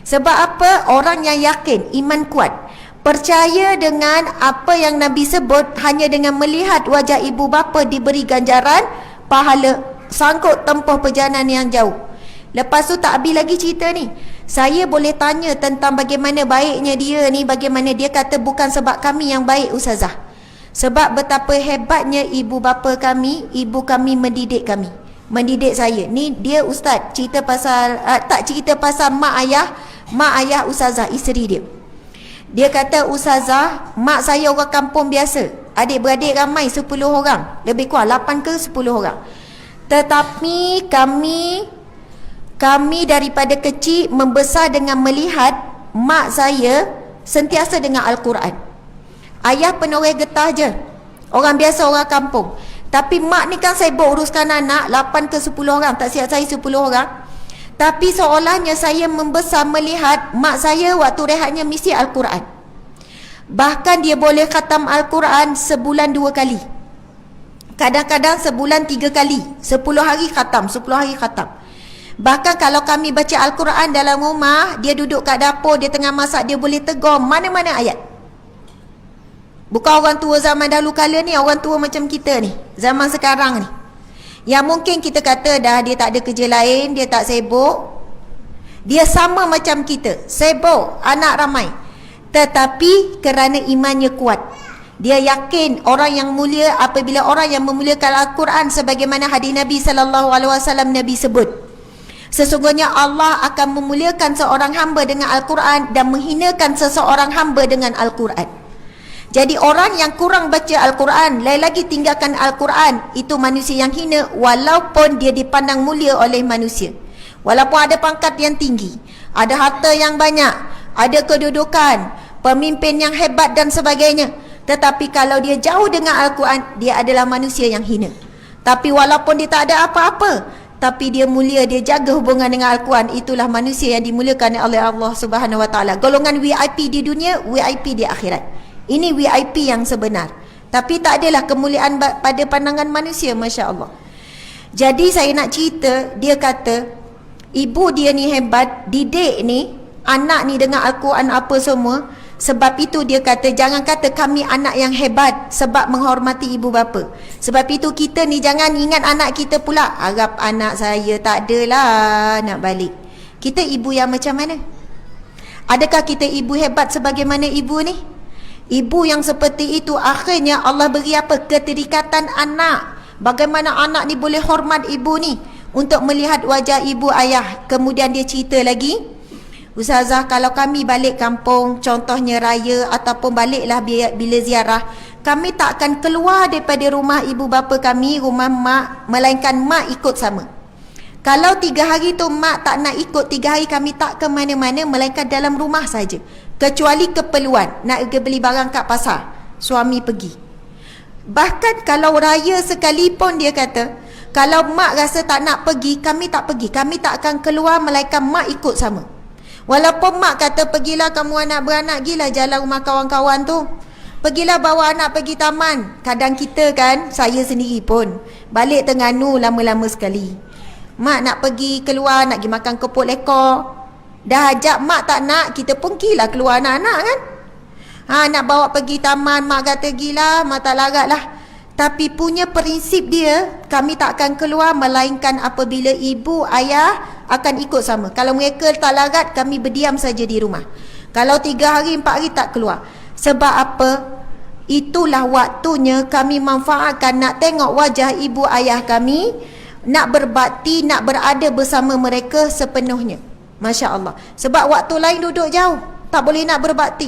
Sebab apa? Orang yang yakin, iman kuat, percaya dengan apa yang Nabi sebut, hanya dengan melihat wajah ibu bapa diberi ganjaran pahala, sanggup tempuh perjalanan yang jauh. Lepas tu tak habis lagi cerita ni. Saya boleh tanya tentang bagaimana baiknya dia ni, bagaimana dia kata bukan sebab kami yang baik Ustazah, sebab betapa hebatnya ibu bapa kami, ibu kami mendidik kami, mendidik saya. Ni dia ustaz cerita pasal tak cerita pasal mak ayah Ustazah, isteri dia. Dia kata, Ustazah, mak saya orang kampung biasa, adik-beradik ramai 10 orang, lebih kurang 8 ke 10 orang. Tetapi kami daripada kecil membesar dengan melihat mak saya sentiasa dengan Al-Quran. Ayah penoreh getah je, orang biasa, orang kampung. Tapi mak ni kan sibuk uruskan anak, 8 ke 10 orang, tak siap saya 10 orang. Tapi seolahnya saya membesar melihat mak saya waktu rehatnya mesti Al-Quran. Bahkan dia boleh khatam Al-Quran sebulan 2 kali. Kadang-kadang sebulan 3 kali. 10 hari khatam, 10 hari khatam. Bahkan kalau kami baca Al-Quran dalam rumah, dia duduk kat dapur, dia tengah masak, dia boleh tegur mana-mana ayat. Bukan orang tua zaman dahulu kala ni, orang tua macam kita ni, zaman sekarang ni, yang mungkin kita kata dah dia tak ada kerja lain, dia tak sibuk. Dia sama macam kita, sibuk, anak ramai. Tetapi kerana imannya kuat, dia yakin orang yang mulia apabila orang yang memuliakan Al-Quran, sebagaimana hadis Nabi SAW Nabi sebut, sesungguhnya Allah akan memuliakan seorang hamba dengan Al-Quran dan menghinakan seseorang hamba dengan Al-Quran. Jadi orang yang kurang baca Al-Quran, lain lagi tinggalkan Al-Quran, itu manusia yang hina, walaupun dia dipandang mulia oleh manusia, walaupun ada pangkat yang tinggi, ada harta yang banyak, ada kedudukan, pemimpin yang hebat dan sebagainya. Tetapi kalau dia jauh dengan Al-Quran, dia adalah manusia yang hina. Tapi walaupun dia tak ada apa-apa, tapi dia mulia, dia jaga hubungan dengan Al-Quran, itulah manusia yang dimuliakan oleh Allah Subhanahu Wa Taala. Golongan VIP di dunia, VIP di akhirat. Ini VIP yang sebenar. Tapi tak adalah kemuliaan pada pandangan manusia, Masya Allah. Jadi saya nak cerita, dia kata ibu dia ni hebat, didik ni anak ni dengan Al-Quran apa semua. Sebab itu dia kata, jangan kata kami anak yang hebat sebab menghormati ibu bapa. Sebab itu kita ni jangan ingat anak kita pula, harap anak saya tak adalah nak balik. Kita ibu yang macam mana? Adakah kita ibu hebat sebagaimana ibu ni? Ibu yang seperti itu akhirnya Allah beri apa? Keterikatan anak. Bagaimana anak ni boleh hormat ibu ni untuk melihat wajah ibu ayah. Kemudian dia cerita lagi, Ustazah, kalau kami balik kampung, contohnya raya ataupun baliklah bila ziarah, kami tak akan keluar daripada rumah ibu bapa kami, rumah mak, melainkan mak ikut sama. Kalau 3 hari tu mak tak nak ikut, 3 hari kami tak ke mana-mana melainkan dalam rumah saja. Kecuali keperluan, nak pergi beli barang kat pasar, suami pergi. Bahkan kalau raya sekalipun dia kata, kalau mak rasa tak nak pergi, kami tak pergi. Kami tak akan keluar melainkan mak ikut sama. Walaupun mak kata, pergilah kamu anak beranak, pergilah jalan rumah kawan-kawan tu, pergilah bawa anak pergi taman. Kadang kita kan, saya sendiri pun balik Terengganu lama-lama sekali, mak nak pergi keluar, nak pergi makan kepok lekor, dah ajak mak tak nak, kita pun pergilah keluar anak-anak kan. Nak bawa pergi taman, mak kata gila, mak tak larat lah. Tapi punya prinsip dia, kami tak akan keluar melainkan apabila ibu, ayah akan ikut sama. Kalau mereka tak larat, kami berdiam saja di rumah. Kalau 3 hari, 4 hari tak keluar. Sebab apa? Itulah waktunya kami manfaatkan nak tengok wajah ibu ayah kami, nak berbakti, nak berada bersama mereka sepenuhnya. Masya Allah. Sebab waktu lain duduk jauh, tak boleh nak berbakti.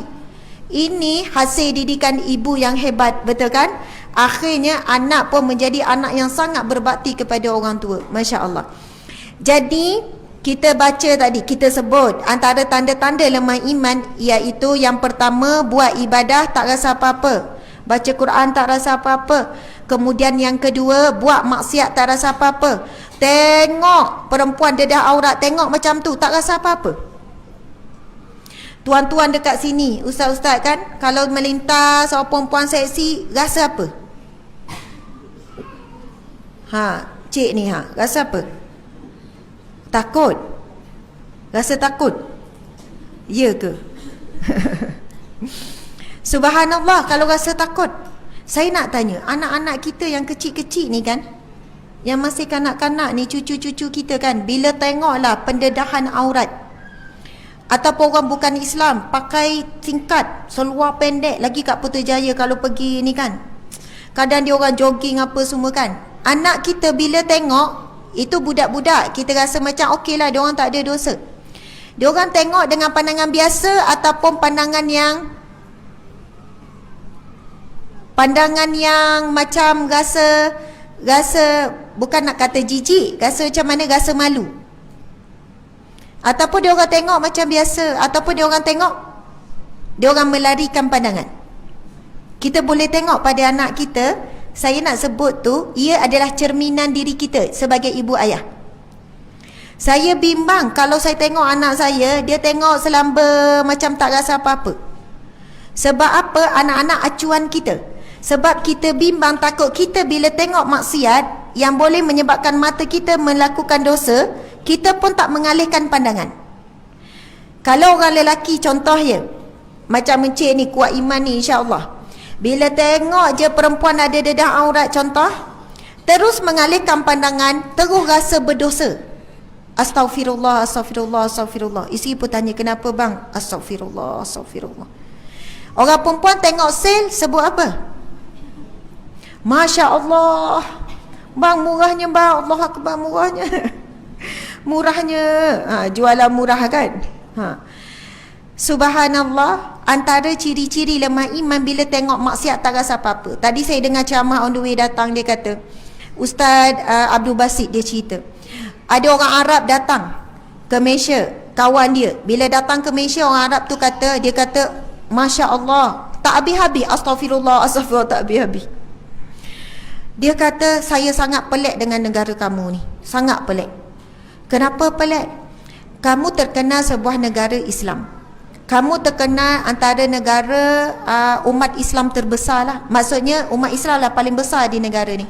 Ini hasil didikan ibu yang hebat, betul kan? Akhirnya anak pun menjadi anak yang sangat berbakti kepada orang tua. Masya Allah. Jadi kita baca tadi, kita sebut antara tanda-tanda lemah iman, iaitu yang pertama, buat ibadah tak rasa apa-apa, baca Quran tak rasa apa-apa. Kemudian yang kedua, buat maksiat tak rasa apa-apa. Tengok perempuan dedah aurat, tengok macam tu, tak rasa apa-apa. Tuan-tuan dekat sini, ustaz-ustaz kan, kalau melintas seorang perempuan seksi, rasa apa? Cik ni rasa apa? Takut? Rasa takut? Ya ke? Subhanallah, kalau rasa takut. Saya nak tanya, anak-anak kita yang kecil-kecil ni kan, yang masih kanak-kanak ni, cucu-cucu kita kan, bila tengoklah pendedahan aurat, ataupun orang bukan Islam pakai tingkat seluar pendek lagi kat Putrajaya kalau pergi ni kan, kadang dia orang jogging apa semua kan, anak kita bila tengok itu budak-budak, kita rasa macam okey lah, dia orang tak ada dosa. Dia orang tengok dengan pandangan biasa ataupun pandangan yang macam rasa bukan nak kata jijik, rasa macam mana, rasa malu. Ataupun dia orang tengok macam biasa, ataupun dia orang tengok, dia orang melarikan pandangan. Kita boleh tengok pada anak kita. Saya nak sebut tu, ia adalah cerminan diri kita sebagai ibu ayah. Saya bimbang kalau saya tengok anak saya, dia tengok selamba macam tak rasa apa-apa. Sebab apa? Anak-anak acuan kita. Sebab kita bimbang, takut kita bila tengok maksiat yang boleh menyebabkan mata kita melakukan dosa, kita pun tak mengalihkan pandangan. Kalau orang lelaki contoh ya, macam encik ni kuat iman ni insya-Allah, bila tengok je perempuan ada dedah aurat contoh, terus mengalihkan pandangan, terus rasa berdosa. Astaghfirullah, astaghfirullah, astaghfirullah. Isteri pun tanya, kenapa bang? Astaghfirullah, astaghfirullah. Orang perempuan tengok sale sebut apa? Masya Allah, bang murahnya bang, Allah Akbar murahnya. Murahnya, jualan murah kan. Subhanallah, antara ciri-ciri lemah iman bila tengok maksiat tak rasa apa-apa. Tadi saya dengar ceramah on the way datang, dia kata, Ustaz Abdul Basit dia cerita, ada orang Arab datang ke Malaysia, kawan dia. Bila datang ke Malaysia, orang Arab tu kata, dia kata, Masya Allah, tak habis-habis, astagfirullah, astagfirullah, tak habis-habis. Dia kata, saya sangat pelik dengan negara kamu ni, sangat pelik. Kenapa pelik? Kamu terkenal sebuah negara Islam, kamu terkenal antara negara umat Islam terbesar lah. Maksudnya umat Islam lah paling besar di negara ni.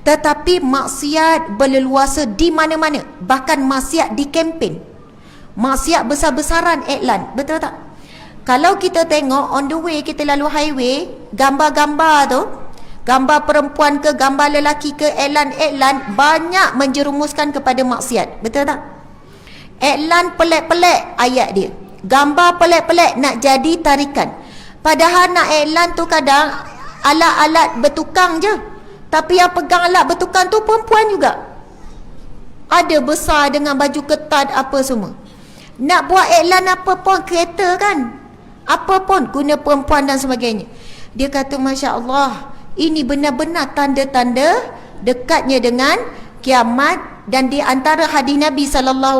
Tetapi maksiat berleluasa di mana-mana. Bahkan maksiat di kempen, maksiat besar-besaran iklan. Betul tak? Kalau kita tengok on the way, kita lalu highway, gambar-gambar tu, gambar perempuan ke gambar lelaki ke, iklan-iklan banyak menjerumuskan kepada maksiat. Betul tak? Iklan pelik-pelik ayat dia, gambar pelik-pelik nak jadi tarikan. Padahal nak iklan tu kadang alat-alat bertukang je, tapi yang pegang alat bertukang tu perempuan juga. Ada besar dengan baju ketat apa semua. Nak buat iklan apa pun, kereta kan, apa pun guna perempuan dan sebagainya. Dia kata, Masya Allah, ini benar-benar tanda-tanda dekatnya dengan kiamat Dan di antara hadis Nabi SAW,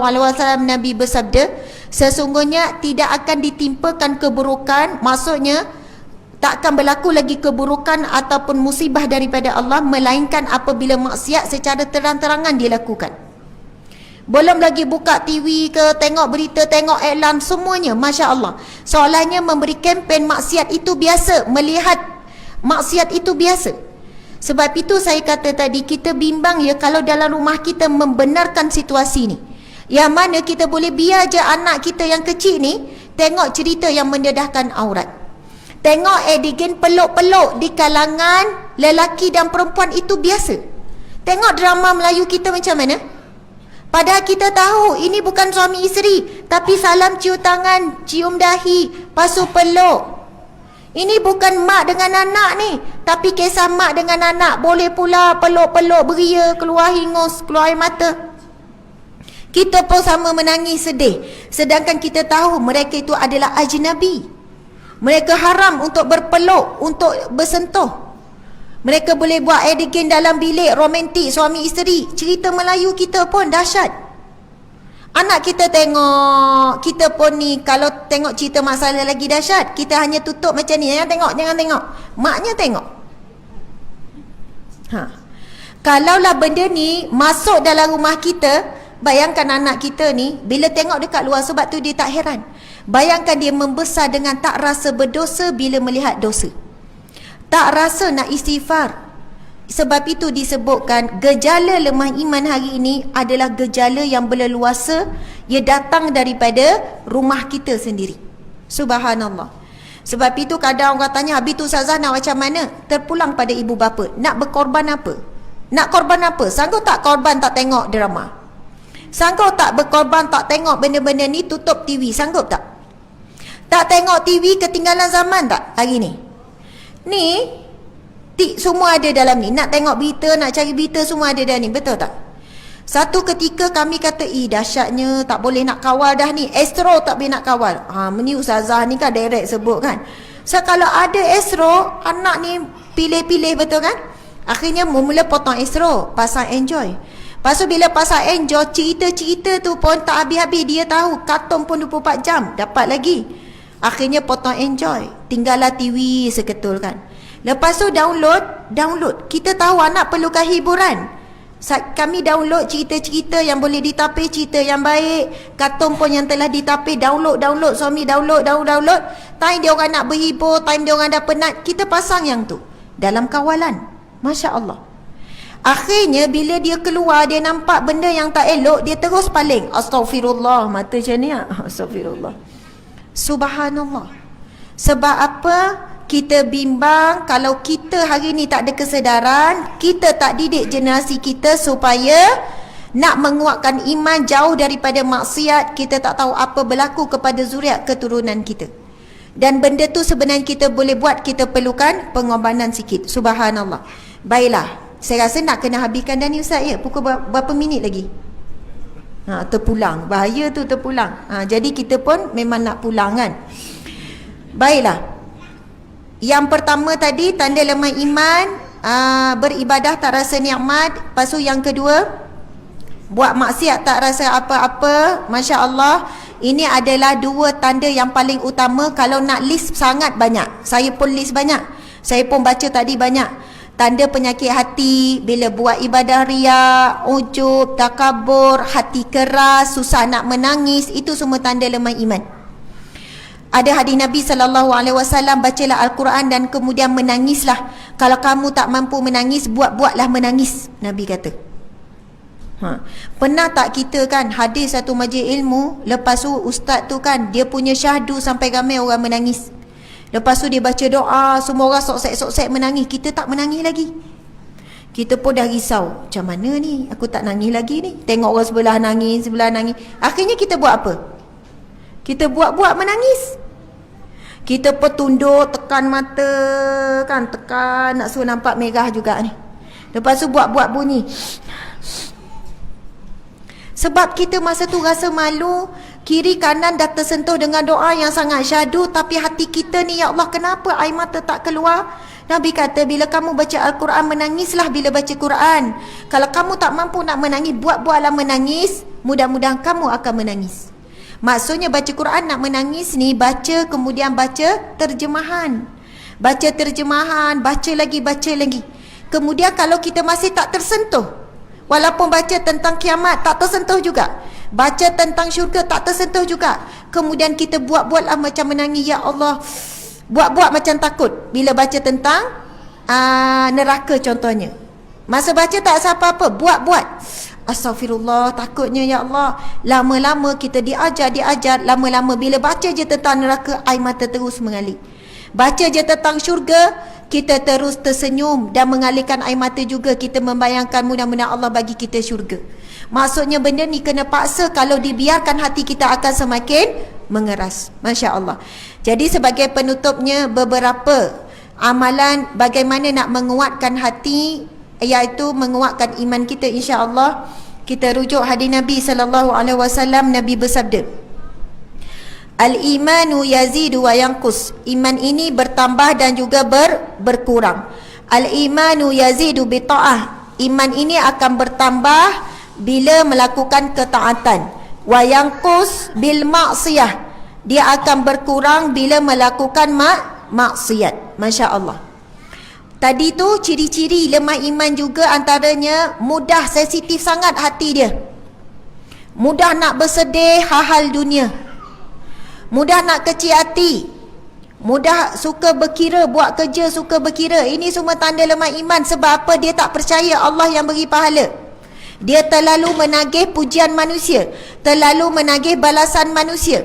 Nabi bersabda, sesungguhnya tidak akan ditimpakan keburukan, maksudnya tak akan berlaku lagi keburukan ataupun musibah daripada Allah, melainkan apabila maksiat secara terang-terangan dilakukan. Belum lagi buka TV ke, tengok berita, tengok iklan, semuanya, Masya Allah. Soalannya memberi kempen maksiat itu biasa, melihat maksiat itu biasa. Sebab itu saya kata tadi, kita bimbang ya kalau dalam rumah kita membenarkan situasi ni, yang mana kita boleh biar je anak kita yang kecil ni tengok cerita yang mendedahkan aurat, tengok adegan peluk-peluk di kalangan lelaki dan perempuan, itu biasa. Tengok drama Melayu kita macam mana. Padahal kita tahu ini bukan suami isteri, tapi salam cium tangan, cium dahi, pasu peluk. Ini bukan mak dengan anak ni, tapi kisah mak dengan anak. Boleh pula peluk-peluk, beria, keluar hingus, keluar air mata. Kita pun sama menangis, sedih. Sedangkan kita tahu mereka itu adalah ajnabi. Mereka haram untuk berpeluk, untuk bersentuh. Mereka boleh buat adegan dalam bilik romantik suami isteri. Cerita Melayu kita pun dahsyat. Anak kita tengok, kita pun ni kalau tengok cerita masalah lagi dahsyat. Kita hanya tutup macam ni, jangan tengok, jangan tengok. Maknya tengok. Kalaulah benda ni masuk dalam rumah kita, bayangkan anak kita ni bila tengok dekat luar, sebab tu dia tak heran. Bayangkan dia membesar dengan tak rasa berdosa bila melihat dosa. Tak rasa nak istighfar. Sebab itu disebutkan gejala lemah iman hari ini adalah gejala yang berleluasa. Ia datang daripada rumah kita sendiri. Subhanallah. Sebab itu kadang orang tanya, habis tu Ustazah nak macam mana? Terpulang pada ibu bapa. Nak berkorban apa? Nak korban apa? Sanggup tak korban tak tengok drama? Sanggup tak berkorban tak tengok benda-benda ni, tutup TV? Sanggup tak? Tak tengok TV, ketinggalan zaman tak hari ni? Ni semua ada dalam ni. Nak tengok berita, nak cari berita, semua ada dalam ni. Betul tak? Satu ketika kami kata, dahsyatnya, tak boleh nak kawal dah ni. Astro tak boleh nak kawal. Ni Ustazah ni kan direct sebut kan. So kalau ada Astro, anak ni pilih-pilih, betul kan? Akhirnya mula potong Astro, pasang Enjoy. Lepas tu bila pasang Enjoy, cerita-cerita tu pun tak habis-habis. Dia tahu kartun pun 24 jam dapat lagi. Akhirnya potong Enjoy, tinggallah TV seketul kan. Lepas tu download. Kita tahu anak perlukan hiburan. Kami download cerita-cerita yang boleh ditapis, cerita yang baik, kartun pun yang telah ditapis, download. Suami download. Time dia orang nak berhibur, time dia orang dah penat, kita pasang yang tu dalam kawalan. Masya Allah. Akhirnya bila dia keluar, dia nampak benda yang tak elok, dia terus paling. Astaghfirullah. Mata macam ni. Astaghfirullah. Subhanallah. Sebab apa? Kita bimbang kalau kita hari ni tak ada kesedaran, kita tak didik generasi kita supaya nak menguatkan iman jauh daripada maksiat. Kita tak tahu apa berlaku kepada zuriat keturunan kita. Dan benda tu sebenarnya kita boleh buat, kita perlukan pengorbanan sikit. Subhanallah. Baiklah, saya rasa nak kena habiskan dah ni Ustaz ya. Pukul berapa minit lagi? Terpulang. Bahaya tu terpulang. Jadi kita pun memang nak pulang kan. Baiklah. Yang pertama tadi, tanda lemah iman, beribadah tak rasa nikmat. Lepas tu yang kedua, buat maksiat tak rasa apa-apa. Masya Allah. Ini adalah dua tanda yang paling utama. Kalau nak list sangat banyak. Saya pun list banyak. Saya pun baca tadi banyak. Tanda penyakit hati, bila buat ibadah riak, ujub, takabur, hati keras, susah nak menangis, itu semua tanda lemah iman. Ada hadis Nabi SAW, bacalah Al-Quran dan kemudian menangislah. Kalau kamu tak mampu menangis, buatlah menangis, Nabi kata. Pernah tak kita kan hadir satu majlis ilmu, lepas tu ustaz tu kan dia punya syahdu sampai ramai orang menangis. Lepas tu dia baca doa, semua orang soksek-soksek menangis. Kita tak menangis lagi. Kita pun dah risau, macam mana ni, aku tak nangis lagi ni. Tengok orang sebelah nangis. Akhirnya kita buat apa? Kita buat menangis. Kita pun tunduk, tekan mata kan, tekan, nak suruh nampak merah juga ni. Lepas tu buat bunyi. Sebab kita masa tu rasa malu, kiri kanan dah tersentuh dengan doa yang sangat syahdu, tapi hati kita ni, ya Allah, kenapa air mata tak keluar? Nabi kata bila kamu baca Al-Quran, menangislah bila baca Quran. Kalau kamu tak mampu nak menangis, buat-buatlah menangis, mudah-mudahan kamu akan menangis. Maksudnya baca Quran nak menangis ni, baca kemudian baca terjemahan. Baca terjemahan, baca lagi. Kemudian kalau kita masih tak tersentuh, walaupun baca tentang kiamat tak tersentuh juga, baca tentang syurga tak tersentuh juga, kemudian kita buat-buatlah macam menangis, ya Allah, buat-buat macam takut bila baca tentang neraka contohnya. Masa baca tak rasa apa-apa, buat-buat, astagfirullah, takutnya ya Allah. Lama-lama kita diajar, lama-lama bila baca je tentang neraka, air mata terus mengalir. Baca je tentang syurga, kita terus tersenyum dan mengalirkan air mata juga. Kita membayangkan mudah-mudahan Allah bagi kita syurga. Maksudnya benda ni kena paksa, kalau dibiarkan hati kita akan semakin mengeras. Masya Allah. Jadi sebagai penutupnya, beberapa amalan bagaimana nak menguatkan hati, iaitu menguatkan iman kita, insya-Allah. Kita rujuk hadis Nabi SAW. Nabi bersabda, Al-imanu yazidu wa yanqus. Iman ini bertambah dan juga berkurang. Al-imanu yazidu bi ta'ah. Iman ini akan bertambah bila melakukan ketaatan. Wa yanqus bil ma'siyah. Dia akan berkurang bila melakukan maksiat. Masya-Allah. Tadi tu ciri-ciri lemah iman juga antaranya mudah sensitif sangat hati dia. Mudah nak bersedih hal-hal dunia. Mudah nak kecil hati. Mudah suka berkira, buat kerja suka berkira. Ini semua tanda lemah iman. Sebab apa? Dia tak percaya Allah yang beri pahala. Dia terlalu menagih pujian manusia, terlalu menagih balasan manusia.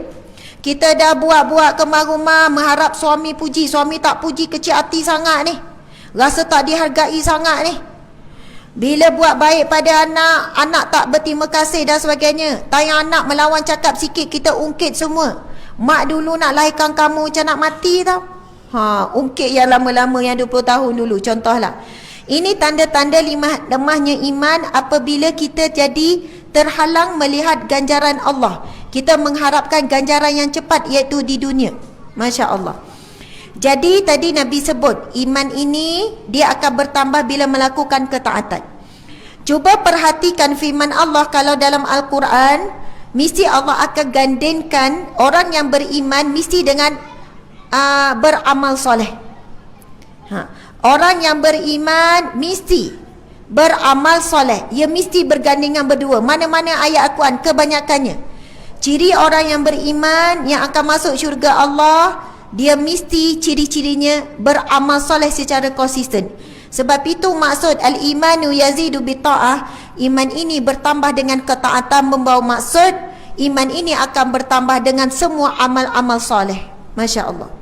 Kita dah buat-buat kemar rumah, mengharap suami puji, suami tak puji, kecil hati sangat ni. Rasa tak dihargai sangat ni. Bila buat baik pada anak, anak tak berterima kasih dan sebagainya. Tayang anak melawan cakap sikit, kita ungkit semua. Mak dulu nak lahirkan kamu macam nak mati tau. Ungkit yang lama-lama, yang 20 tahun dulu, contohlah. Ini tanda-tanda lemahnya iman apabila kita jadi terhalang melihat ganjaran Allah. Kita mengharapkan ganjaran yang cepat, iaitu di dunia. Masya Allah. Jadi tadi Nabi sebut, iman ini dia akan bertambah bila melakukan ketaatan. Cuba perhatikan firman Allah kalau dalam Al-Quran, mesti Allah akan gandengkan orang yang beriman mesti dengan beramal soleh. Orang yang beriman mesti beramal soleh. Ia mesti bergandengan berdua. Mana-mana ayat Al-Quran, kebanyakannya. Ciri orang yang beriman yang akan masuk syurga Allah, dia mesti ciri-cirinya beramal soleh secara konsisten. Sebab itu maksud al-imanu yazidu bita'ah. Iman ini bertambah dengan ketaatan, membawa maksud iman ini akan bertambah dengan semua amal-amal soleh. Masya Allah.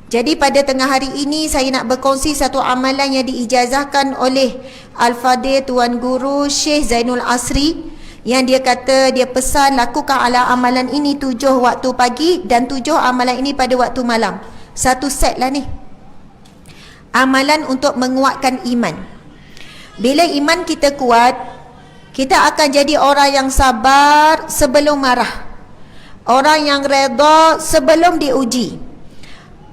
Jadi pada tengah hari ini saya nak berkongsi satu amalan yang diijazahkan oleh Al-Fadhil Tuan Guru Syekh Zainul Asri, yang dia kata dia pesan lakukan ala amalan ini 7 waktu pagi dan 7 amalan ini pada waktu malam. Satu set lah ni. Amalan untuk menguatkan iman. Bila iman kita kuat, kita akan jadi orang yang sabar sebelum marah. Orang yang redha sebelum diuji.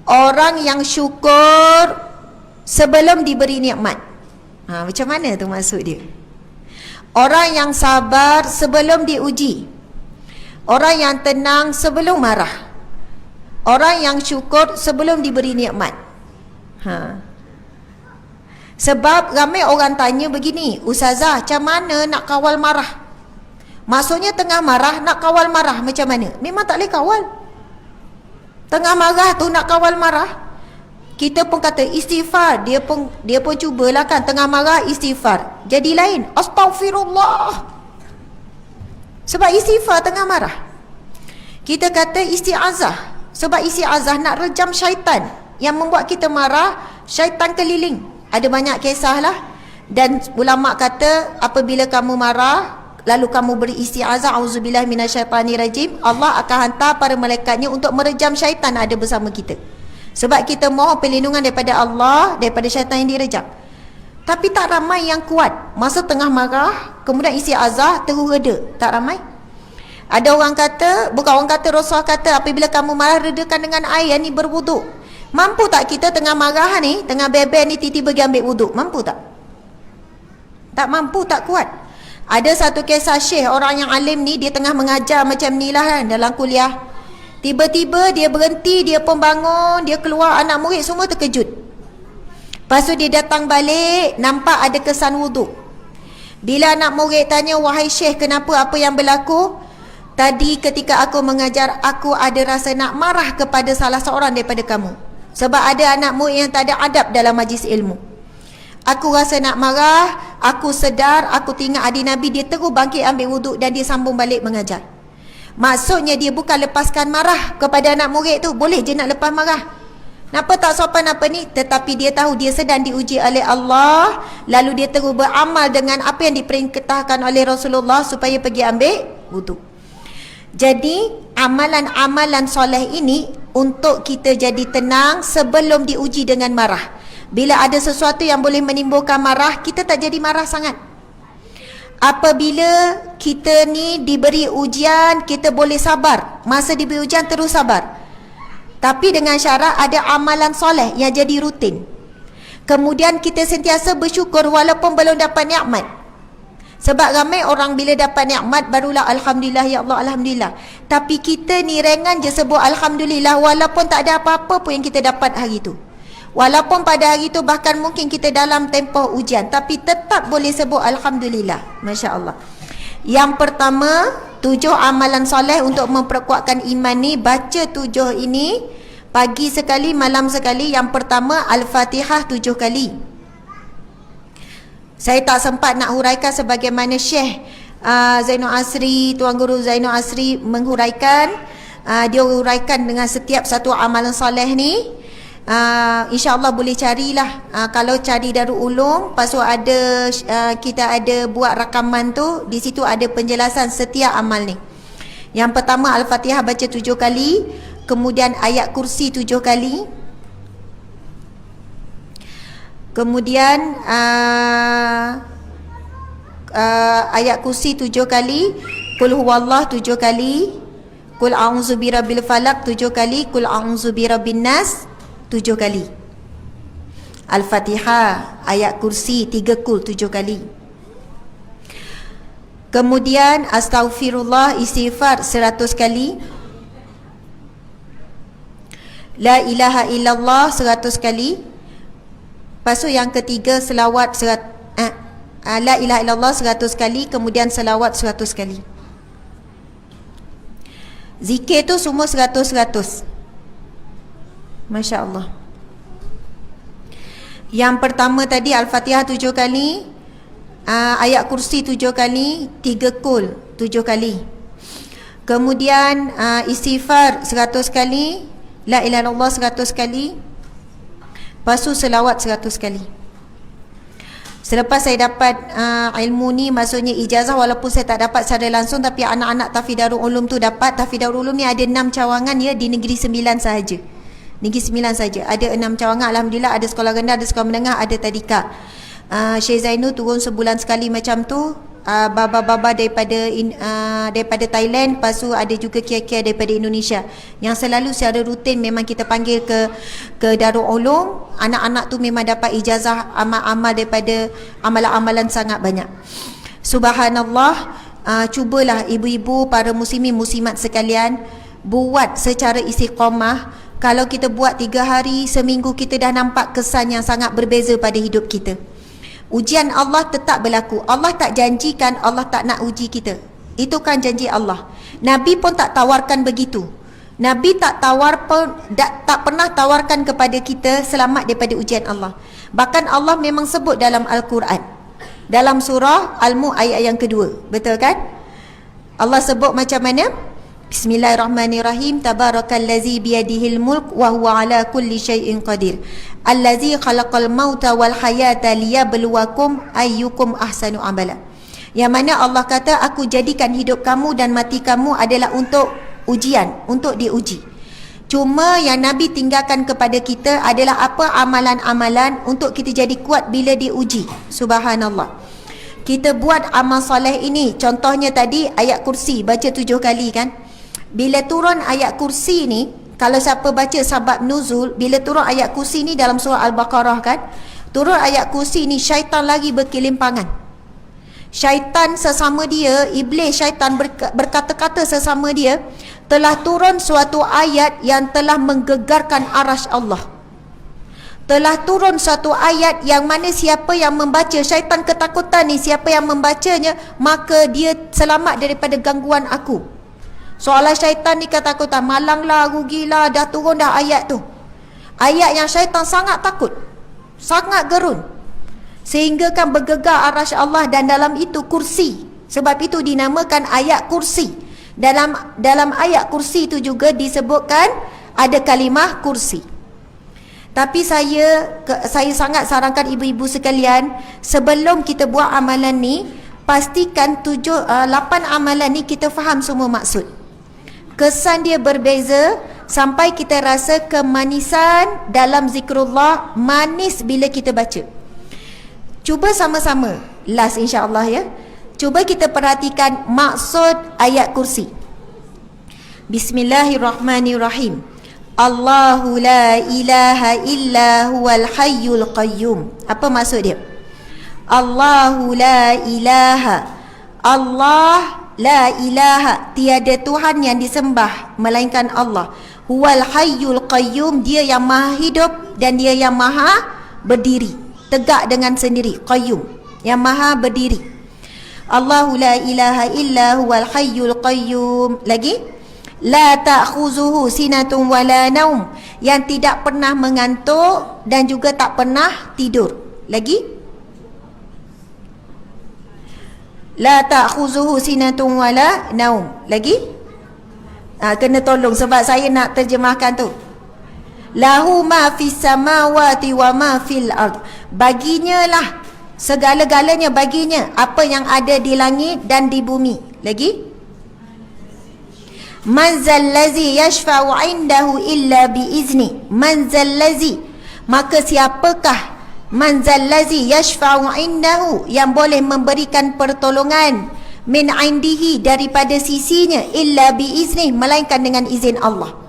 Orang yang syukur sebelum diberi nikmat. Macam mana tu maksud dia? Orang yang sabar sebelum diuji. Orang yang tenang sebelum marah. Orang yang syukur sebelum diberi nikmat. Sebab ramai orang tanya begini, Ustazah, macam mana nak kawal marah? Maksudnya tengah marah, nak kawal marah macam mana? Memang tak boleh kawal. Tengah marah tu nak kawal marah. Kita pun kata istighfar, dia pun cubalah kan, tengah marah istighfar. Jadi lain, astaghfirullah. Sebab istighfar tengah marah. Kita kata isti'azah. Sebab isti'azah nak rejam syaitan yang membuat kita marah, syaitan keliling. Ada banyak kisah lah. Dan ulama kata apabila kamu marah, lalu kamu beri isti'azah, auzubillah minasyaitanirrajim, Allah akan hantar para malaikatnya untuk merejam syaitan ada bersama kita. Sebab kita mohon perlindungan daripada Allah, daripada syaitan yang direjam. Tapi tak ramai yang kuat. Masa tengah marah, kemudian isti'azah terus reda. Tak ramai. Ada orang kata, bukan orang kata, Rasulullah kata apabila kamu marah, redakan dengan air, yang ni berwuduk. Mampu tak kita tengah marah ni, tengah bebel ni, tiba-tiba pergi ambil wuduk? Mampu tak? Tak mampu, tak kuat. Ada satu kisah syekh, orang yang alim ni, dia tengah mengajar macam ni lah kan, dalam kuliah. Tiba-tiba dia berhenti, dia pun bangun, dia keluar, anak murid semua terkejut. Lepas tu dia datang balik, nampak ada kesan wuduk. Bila anak murid tanya, wahai syekh, kenapa, apa yang berlaku? Tadi ketika aku mengajar, aku ada rasa nak marah kepada salah seorang daripada kamu. Sebab ada anak murid yang tak ada adab dalam majlis ilmu. Aku rasa nak marah, aku sedar, aku tengok adik Nabi, dia terus bangkit ambil wuduk dan dia sambung balik mengajar. Maksudnya dia bukan lepaskan marah kepada anak murid tu. Boleh je nak lepas marah. Kenapa tak sopan apa ni? Tetapi dia tahu dia sedang diuji oleh Allah. Lalu dia terus beramal dengan apa yang diperintahkan oleh Rasulullah supaya pergi ambil wuduk. Jadi amalan-amalan soleh ini untuk kita jadi tenang sebelum diuji dengan marah. Bila ada sesuatu yang boleh menimbulkan marah, kita tak jadi marah sangat. Apabila kita ni diberi ujian, kita boleh sabar. Masa diberi ujian terus sabar. Tapi dengan syarat ada amalan soleh yang jadi rutin. Kemudian kita sentiasa bersyukur walaupun belum dapat nikmat. Sebab ramai orang bila dapat nikmat barulah Alhamdulillah, ya Allah, Alhamdulillah. Tapi kita ni ringan je sebut Alhamdulillah walaupun tak ada apa-apa pun yang kita dapat hari tu. Walaupun pada hari tu bahkan mungkin kita dalam tempoh ujian, tapi tetap boleh sebut Alhamdulillah. Masya Allah. Yang pertama, 7 amalan soleh untuk memperkuatkan iman ni. Baca 7 ini pagi sekali, malam sekali. Yang pertama, Al-Fatihah 7 kali. Saya tak sempat nak huraikan sebagaimana Syekh Zainul Asri, Tuan Guru Zainul Asri menghuraikan. Dia huraikan dengan setiap satu amalan soleh ni. InsyaAllah boleh carilah. Kalau cari Darul Ulum, lepas tu ada kita ada buat rakaman tu, di situ ada penjelasan setiap amal ni. Yang pertama, Al-Fatihah baca 7 kali. Kemudian ayat kursi 7 kali. Kemudian ayat kursi 7 kali. Qul huwallah 7 kali. Qul a'udzu birabbil falaq 7 kali. Qul a'udzu birabbin nas 7 kali. Al-Fatihah, ayat kursi 3 kul 7 kali. Kemudian astaghfirullah, istighfar 100 kali. La ilaha illallah 100 kali. Lepas tu yang ketiga selawat la ilaha illallah 100 kali. Kemudian selawat 100 kali. Zikir tu semua 100-100. Masya Allah. Yang pertama tadi Al-Fatihah 7 kali, ayat kursi 7 kali, 3 kul 7 kali. Kemudian istighfar 100 kali, la ilaha illallah 100 kali. Lepas tu selawat 100 kali. Selepas saya dapat ilmu ni, maksudnya ijazah, walaupun saya tak dapat secara langsung, tapi anak-anak Tahfiz Darul Ulum tu dapat. Tahfiz Darul Ulum ni ada 6 cawangan ya, di Negeri Sembilan sahaja. Negeri Sembilan saja. Ada 6 cawangan, Alhamdulillah. Ada sekolah rendah, ada sekolah menengah, ada tadika. Syekh Zainul turun sebulan sekali macam tu. Baba-baba daripada Thailand. Lepas tu ada juga kia-kia daripada Indonesia yang selalu secara rutin memang kita panggil ke Darul Ulum. Anak-anak tu memang dapat ijazah amal-amal daripada amalan-amalan sangat banyak. Subhanallah. Cubalah ibu-ibu, para muslimin muslimat sekalian, buat secara istiqamah. Kalau kita buat 3 hari, seminggu, kita dah nampak kesan yang sangat berbeza pada hidup kita. Ujian Allah tetap berlaku. Allah tak janjikan Allah tak nak uji kita. Itu kan janji Allah. Nabi pun tak tawarkan begitu. Nabi tak pernah tawarkan kepada kita selamat daripada ujian Allah. Bahkan Allah memang sebut dalam Al-Quran, dalam surah Al-Mulk ayat yang kedua. Betul kan? Allah sebut macam mana? Bismillahirrahmanirrahim. Tabarakallazi biyadihil mulk wa huwa ala kulli syai'in qadir. Allazi khalaqal mauta wal hayata liyabluwakum ayyukum ahsanu amala. Yang mana Allah kata, aku jadikan hidup kamu dan mati kamu adalah untuk ujian, untuk diuji. Cuma yang Nabi tinggalkan kepada kita adalah apa amalan-amalan untuk kita jadi kuat bila diuji. Subhanallah. Kita buat amal soleh ini. Contohnya tadi ayat kursi baca 7 kali kan. Bila turun ayat kursi ni, kalau siapa baca sabab nuzul, bila turun ayat kursi ni dalam surah Al-Baqarah kan, turun ayat kursi ni, syaitan lagi berkelimpangan. Syaitan sesama dia, iblis syaitan berkata-kata sesama dia, telah turun suatu ayat yang telah menggegarkan arasy Allah. Telah turun suatu ayat yang mana siapa yang membaca, syaitan ketakutan ni, siapa yang membacanya, maka dia selamat daripada gangguan aku. Soalan syaitan ni ketakutan, malanglah, rugilah, dah turun dah ayat tu. Ayat yang syaitan sangat takut, sangat gerun, sehingga kan bergegar arasy Allah, dan dalam itu kursi. Sebab itu dinamakan ayat kursi. Dalam ayat kursi itu juga disebutkan ada kalimah kursi. Tapi saya sangat sarankan ibu-ibu sekalian, sebelum kita buat amalan ni, pastikan 8 amalan ni kita faham semua maksud. Kesan dia berbeza sampai kita rasa kemanisan dalam zikrullah, manis bila kita baca. Cuba sama-sama, last insya-Allah ya. Cuba kita perhatikan maksud ayat kursi. Bismillahirrahmanirrahim. Allahu la ilaha illa huwal hayyul qayyum. Apa maksud dia? Allahu la ilaha. Allah la ilaha, tiada Tuhan yang disembah melainkan Allah. Huwal hayyul qayyum, dia yang maha hidup dan dia yang maha berdiri, tegak dengan sendiri. Qayyum, yang maha berdiri. Allahu la ilaha illa huwal hayyul qayyum. Lagi, la ta'khuzuhu sinatun wala naum, yang tidak pernah mengantuk dan juga tak pernah tidur. Lagi, la ta'khuzuhu sinatun wala naum. Lagi, kena tolong sebab saya nak terjemahkan tu. Lahu ma fis samawati wa ma fil ard, baginya lah segala-galanya, baginya apa yang ada di langit dan di bumi. Lagi, man zallazi yashfa'u 'indahu illa biizni. Man zallazi, maka siapakah man zallazi yashfa'u 'indahu, yang boleh memberikan pertolongan, min 'indihi, daripada sisinya, illa biizni, melainkan dengan izin Allah.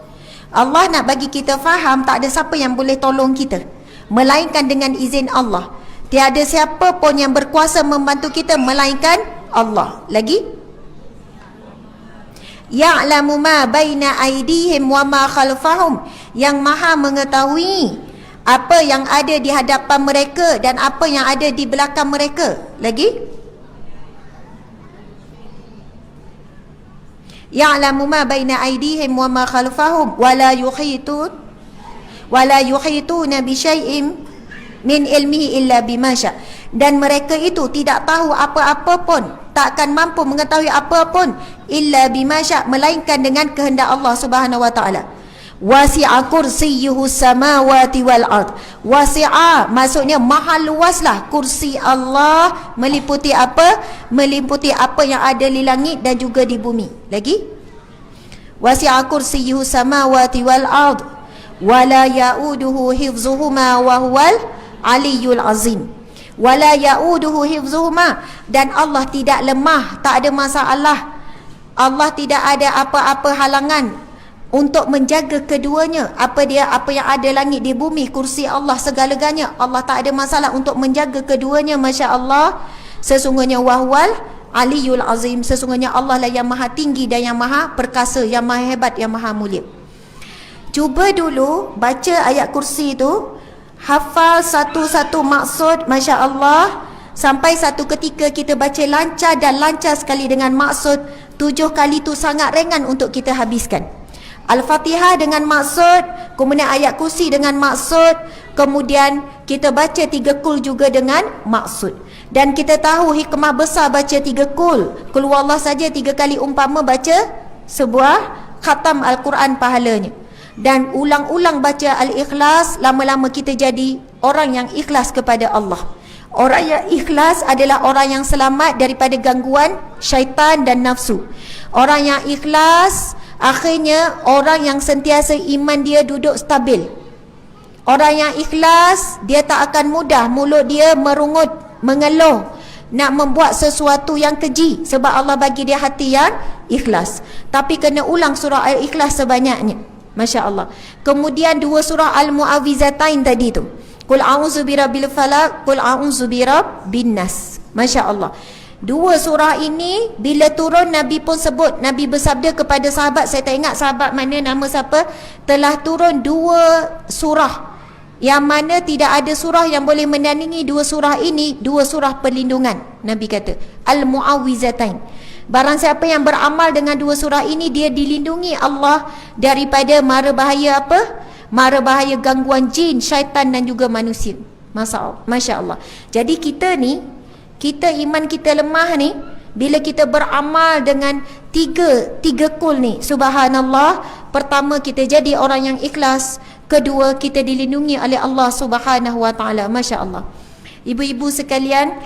Allah nak bagi kita faham tak ada siapa yang boleh tolong kita melainkan dengan izin Allah. Tiada siapa pun yang berkuasa membantu kita melainkan Allah. Lagi, ya'lamu ma baina aydihim wa ma khalfahum, yang maha mengetahui apa yang ada di hadapan mereka dan apa yang ada di belakang mereka. Lagi, ya'lamu ma baina aydihim wa ma khalfahum wa la yuhituna bi syai'in min ilmihi illa bima sya', dan mereka itu tidak tahu apa-apa pun, tak akan mampu mengetahui apa pun, illa bima sya', melainkan dengan kehendak Allah Subhanahu wa taala. Wasi'a kursiyyuhu samawati wal ard. Wasi'a maksudnya maha luaslah kursi Allah, meliputi apa? Meliputi apa yang ada di langit dan juga di bumi. Lagi, wasi'a kursiyyuhu samawati wal ard wala ya'uduhu hifzuhuma wa huwal aliyyul azim. Wala ya'uduhu hifzuhuma, dan Allah tidak lemah, tak ada masalah. Allah tidak ada apa-apa halangan untuk menjaga keduanya. Apa yang ada langit di bumi, kursi Allah, segala-galanya, Allah tak ada masalah untuk menjaga keduanya. Masya Allah. Sesungguhnya wahwal aliyul azim, sesungguhnya Allah lah yang maha tinggi dan yang maha perkasa, yang maha hebat, yang maha mulia. Cuba dulu baca ayat kursi tu, hafal satu-satu maksud. Masya Allah. Sampai satu ketika kita baca lancar dan lancar sekali dengan maksud. 7 kali tu sangat ringan untuk kita habiskan. Al-Fatihah dengan maksud, kemudian ayat kursi dengan maksud, kemudian kita baca 3 kul juga dengan maksud. Dan kita tahu hikmah besar baca 3 kul. Qul huwallah saja 3 kali umpama baca sebuah khatam Al-Quran pahalanya. Dan ulang-ulang baca Al-Ikhlas, lama-lama kita jadi orang yang ikhlas kepada Allah. Orang yang ikhlas adalah orang yang selamat daripada gangguan syaitan dan nafsu. Orang yang ikhlas akhirnya orang yang sentiasa iman dia duduk stabil. Orang yang ikhlas, dia tak akan mudah mulut dia merungut, mengeluh, nak membuat sesuatu yang keji, sebab Allah bagi dia hati yang ikhlas. Tapi kena ulang surah Al-Ikhlas sebanyaknya. Masya Allah. Kemudian 2 surah Al-Mu'awwizatain tadi tu. Qul a'udzu birabbil falaq, qul a'udzu birabbin nas. Masya Allah. 2 surah ini bila turun Nabi pun sebut, Nabi bersabda kepada sahabat, saya tak ingat sahabat mana, nama siapa, telah turun 2 surah yang mana tidak ada surah yang boleh menandingi 2 surah ini, 2 surah perlindungan. Nabi kata Al-Mu'awwizatain. Barang siapa yang beramal dengan 2 surah ini, dia dilindungi Allah daripada mara bahaya apa? Mara bahaya gangguan jin, syaitan dan juga manusia. Masya Allah. Jadi kita ni, kita iman kita lemah ni, bila kita beramal dengan tiga kul ni, subhanallah, pertama kita jadi orang yang ikhlas, kedua kita dilindungi oleh Allah Subhanahu wa taala. Masya Allah. Ibu-ibu sekalian,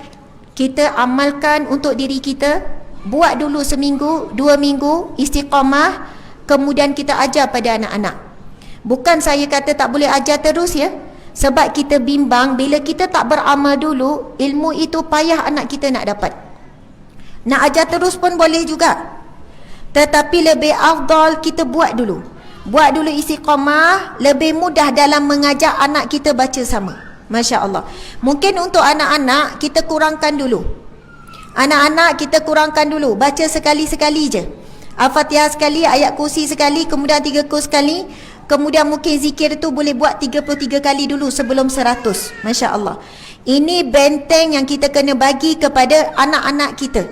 kita amalkan untuk diri kita. Buat dulu seminggu, 2 minggu istiqamah, kemudian kita ajar pada anak-anak. Bukan saya kata tak boleh ajar terus ya, sebab kita bimbang bila kita tak beramal dulu, ilmu itu payah anak kita nak dapat. Nak ajar terus pun boleh juga, tetapi lebih afdal kita buat dulu. Buat dulu istiqamah, lebih mudah dalam mengajak anak kita baca sama. Masya Allah. Mungkin untuk anak-anak kita kurangkan dulu. Anak-anak kita kurangkan dulu, baca sekali-sekali je. Al-Fatihah sekali, ayat kursi sekali, kemudian 3 kurs sekali. Kemudian mungkin zikir tu boleh buat 33 kali dulu sebelum 100. Masya Allah. Ini benteng yang kita kena bagi kepada anak-anak kita.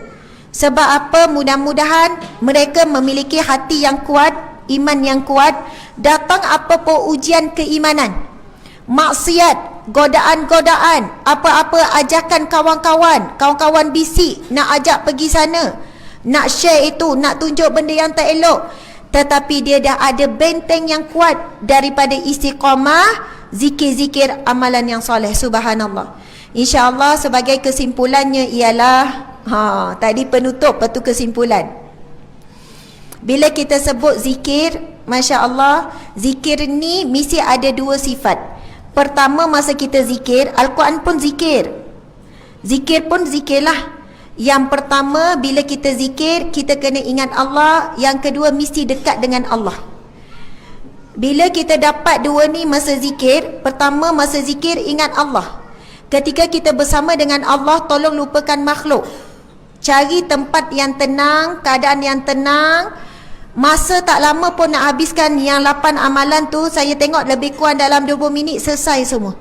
Sebab apa? Mudah-mudahan mereka memiliki hati yang kuat, iman yang kuat. Datang apa pun ujian keimanan, maksiat, godaan-godaan, apa-apa ajakan kawan-kawan bisik nak ajak pergi sana, nak share itu, nak tunjuk benda yang tak elok, tetapi dia dah ada benteng yang kuat daripada istiqamah, zikir-zikir, amalan yang soleh. Subhanallah. InsyaAllah sebagai kesimpulannya ialah tadi penutup, lepas tu kesimpulan. Bila kita sebut zikir, Masya Allah, zikir ni mesti ada 2 sifat. Pertama, masa kita zikir, Al-Quran pun zikir, zikir pun zikirlah. Yang pertama, bila kita zikir, kita kena ingat Allah. Yang kedua, mesti dekat dengan Allah. Bila kita dapat 2 ni masa zikir, pertama masa zikir ingat Allah. Ketika kita bersama dengan Allah, tolong lupakan makhluk. Cari tempat yang tenang, keadaan yang tenang. Masa tak lama pun nak habiskan yang 8 amalan tu. Saya tengok lebih kurang dalam 20 minit selesai semua.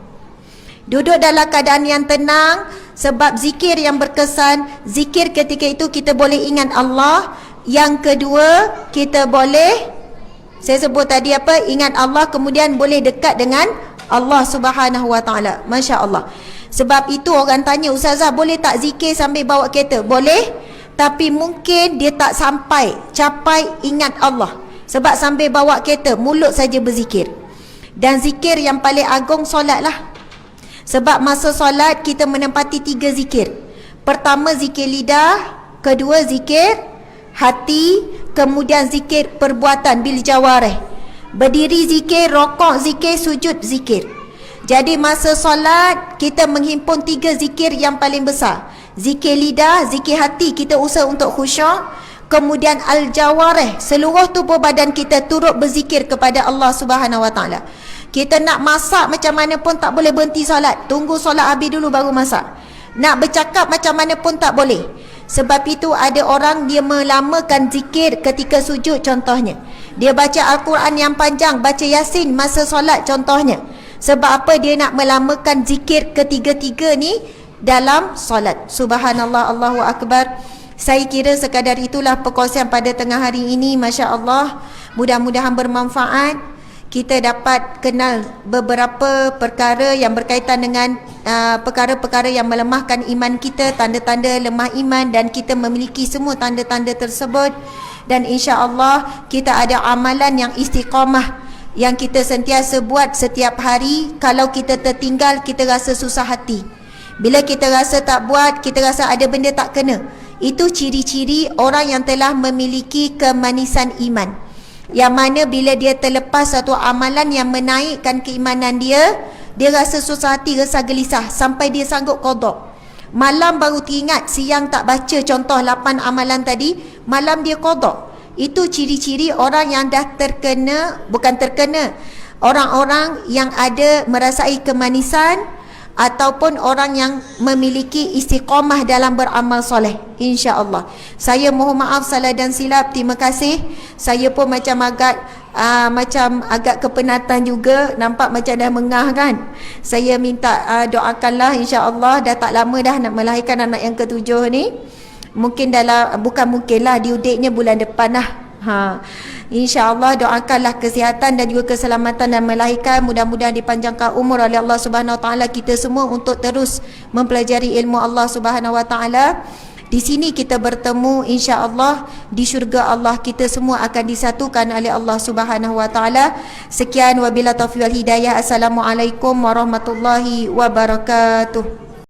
Duduk dalam keadaan yang tenang, sebab zikir yang berkesan. Zikir ketika itu kita boleh ingat Allah. Yang kedua, kita boleh, saya sebut tadi apa, ingat Allah, kemudian boleh dekat dengan Allah Subhanahu wa taala. Masya Allah. Sebab itu orang tanya, Ustazah boleh tak zikir sambil bawa kereta? Boleh, tapi mungkin dia tak capai ingat Allah. Sebab sambil bawa kereta, mulut saja berzikir. Dan zikir yang paling agung solat lah. Sebab masa solat kita menempati 3 zikir. Pertama zikir lidah, kedua zikir hati, kemudian zikir perbuatan bil jawarih. Berdiri zikir, rokok zikir, sujud zikir. Jadi masa solat kita menghimpun 3 zikir yang paling besar. Zikir lidah, zikir hati, kita usaha untuk khusyuk. Kemudian al-jawarih, seluruh tubuh badan kita turut berzikir kepada Allah Subhanahu wa taala. Kita nak masak macam mana pun tak boleh berhenti solat. Tunggu solat habis dulu baru masak. Nak bercakap macam mana pun tak boleh. Sebab itu ada orang dia melamakan zikir ketika sujud contohnya. Dia baca Al-Quran yang panjang, baca Yasin masa solat contohnya. Sebab apa? Dia nak melamakan zikir ketiga-tiga ni dalam solat. Subhanallah, Allahu Akbar. Saya kira sekadar itulah perkongsian pada tengah hari ini. Masya Allah, mudah-mudahan bermanfaat. Kita dapat kenal beberapa perkara yang berkaitan dengan perkara-perkara yang melemahkan iman kita, tanda-tanda lemah iman, dan kita memiliki semua tanda-tanda tersebut. Dan insya Allah kita ada amalan yang istiqamah yang kita sentiasa buat setiap hari. Kalau kita tertinggal, kita rasa susah hati. Bila kita rasa tak buat, kita rasa ada benda tak kena. Itu ciri-ciri orang yang telah memiliki kemanisan iman, yang mana bila dia terlepas satu amalan yang menaikkan keimanan dia, dia rasa susah hati, rasa gelisah, sampai dia sanggup qada. Malam baru teringat, siang tak baca contoh 8 amalan tadi, malam dia qada. Itu ciri-ciri orang yang dah terkena, bukan terkena, orang-orang yang ada merasai kemanisan ataupun orang yang memiliki istiqamah dalam beramal soleh, insya-Allah. Saya mohon maaf salah dan silap, terima kasih. Saya pun macam agak kepenatan juga, nampak macam dah mengah kan. Saya minta doakanlah, insya-Allah. Dah tak lama dah nak melahirkan anak yang ketujuh ni. Mungkin bukan mungkin lah, due date-nya bulan depan lah. InsyaAllah doakanlah kesihatan dan juga keselamatan dan melahirkan. Mudah-mudahan dipanjangkan umur oleh Allah Subhanahu Wa Taala kita semua untuk terus mempelajari ilmu Allah Subhanahu Wa Taala. Di sini kita bertemu, insya-Allah di syurga Allah kita semua akan disatukan oleh Allah Subhanahu Wa Taala. Sekian, wabillahi taufiq wal hidayah. Assalamualaikum warahmatullahi wabarakatuh.